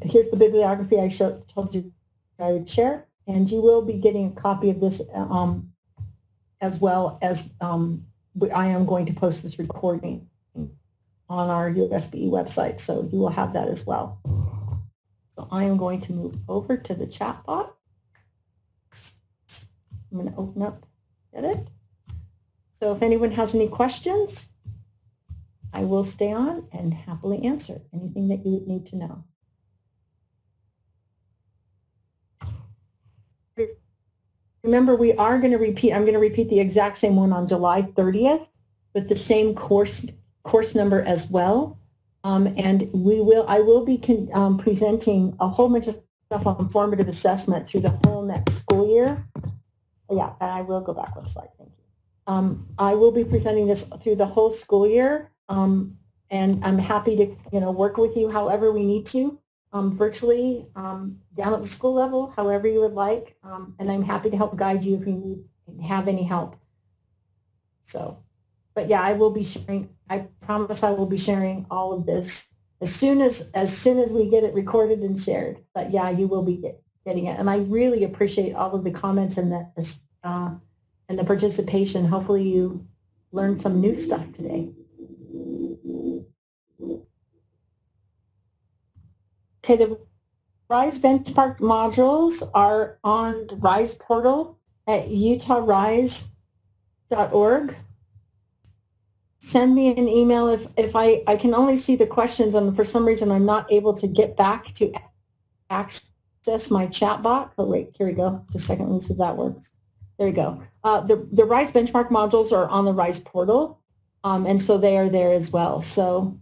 Here's the bibliography I told you I would share, and you will be getting a copy of this as well as I am going to post this recording on our USB website, so you will have that as well. So I am going to move over to the chat box. I'm going to open up, get it? So if anyone has any questions, I will stay on and happily answer anything that you would need to know. Remember, we are going to repeat, I'm going to repeat the exact same one on July 30th, but the same course course number as well. And I will be presenting a whole bunch of stuff on formative assessment through the whole next school year. Yeah, and I will go back one slide. Thank you. I will be presenting this through the whole school year, and I'm happy to work with you however we need to, virtually, down at the school level, however you would like, and I'm happy to help guide you if you have any help. So, but yeah, I will be sharing. I promise I will be sharing all of this as soon as we get it recorded and shared. But yeah, you will be getting it, and I really appreciate all of the comments and the participation. Hopefully, you learned some new stuff today. Okay, the RISE benchmark modules are on the RISE portal at utahrise.org. Send me an email if I can only see the questions, and for some reason I'm not able to get back to access my chat box. Oh wait, here we go. Just a second, let me see if that works. There you go. The RISE benchmark modules are on the RISE portal, and so they are there as well. So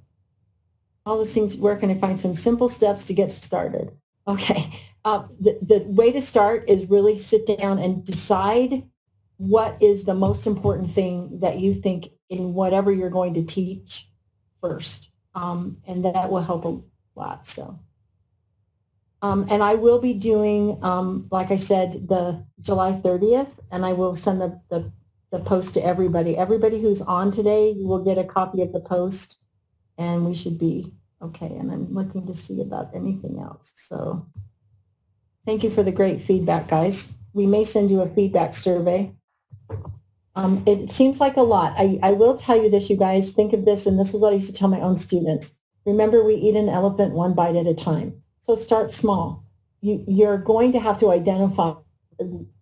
all those things, where can I find some simple steps to get started? Okay, the way to start is really sit down and decide what is the most important thing that you think in whatever you're going to teach first, and that will help a lot. So, and I will be doing, like I said, the July 30th, and I will send the post to everybody. Everybody who's on today, you will get a copy of the post, and we should be okay. And I'm looking to see about anything else. So thank you for the great feedback, guys. We may send you a feedback survey. It seems like a lot. I will tell you this, you guys, think of this, and this is what I used to tell my own students. Remember, we eat an elephant one bite at a time. So start small. You're going to have to identify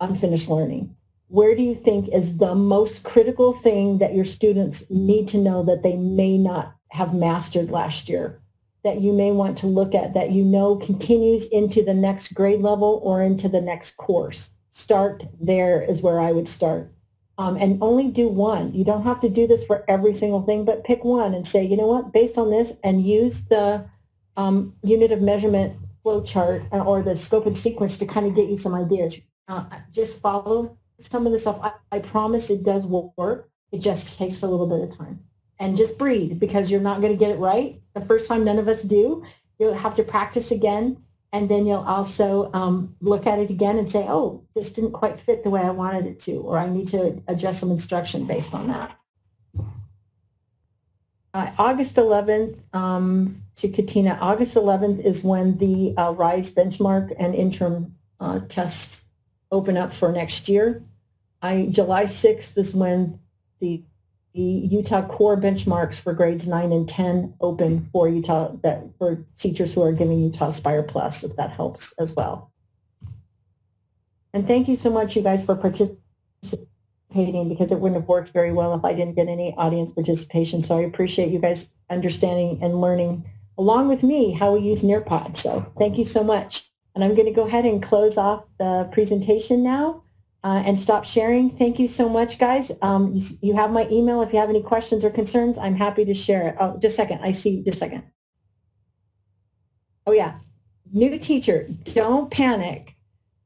unfinished learning. Where do you think is the most critical thing that your students need to know that they may not have mastered last year, that you may want to look at, that you know continues into the next grade level or into the next course? Start there is where I would start. And only do one. You don't have to do this for every single thing, but pick one and say, you know what, based on this, and use the unit of measurement flow chart or the scope and sequence to kind of get you some ideas. Just follow some of the stuff. I promise it does work. It just takes a little bit of time. And just breathe, because you're not going to get it right the first time. None of us do. You'll have to practice again. And then you'll also look at it again and say, oh, this didn't quite fit the way I wanted it to, or I need to adjust some instruction based on that. August 11th, to Katina, August 11th is when the RISE benchmark and interim tests open up for next year. July 6th is when the Utah core benchmarks for grades 9 and 10 open for for teachers who are giving Utah Aspire Plus, if that helps as well. And thank you so much, you guys, for participating, because it wouldn't have worked very well if I didn't get any audience participation. So I appreciate you guys understanding and learning along with me how we use Nearpod. So thank you so much. And I'm going to go ahead and close off the presentation now. And stop sharing. Thank you so much, guys. You have my email. If you have any questions or concerns, I'm happy to share it. Oh, just a second. I see. Just a second. Oh, yeah. New teacher, don't panic.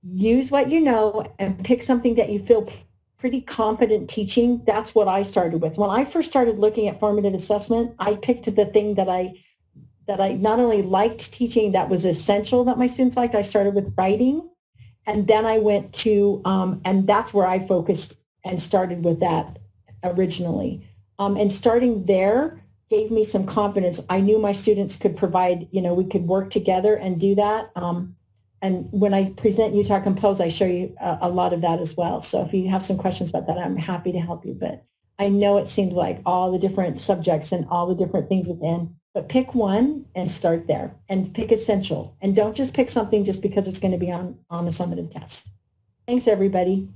Use what you know and pick something that you feel pretty competent teaching. That's what I started with. When I first started looking at formative assessment, I picked the thing that I not only liked teaching, that was essential that my students liked. I started with writing. And then I went to, and that's where I focused and started with that originally. And starting there gave me some confidence. I knew my students could provide, we could work together and do that. And when I present Utah Compose, I show you a lot of that as well. So if you have some questions about that, I'm happy to help you. But I know it seems like all the different subjects and all the different things within, but pick one and start there, and pick essential. And don't just pick something just because it's going to be on a summative test. Thanks, everybody.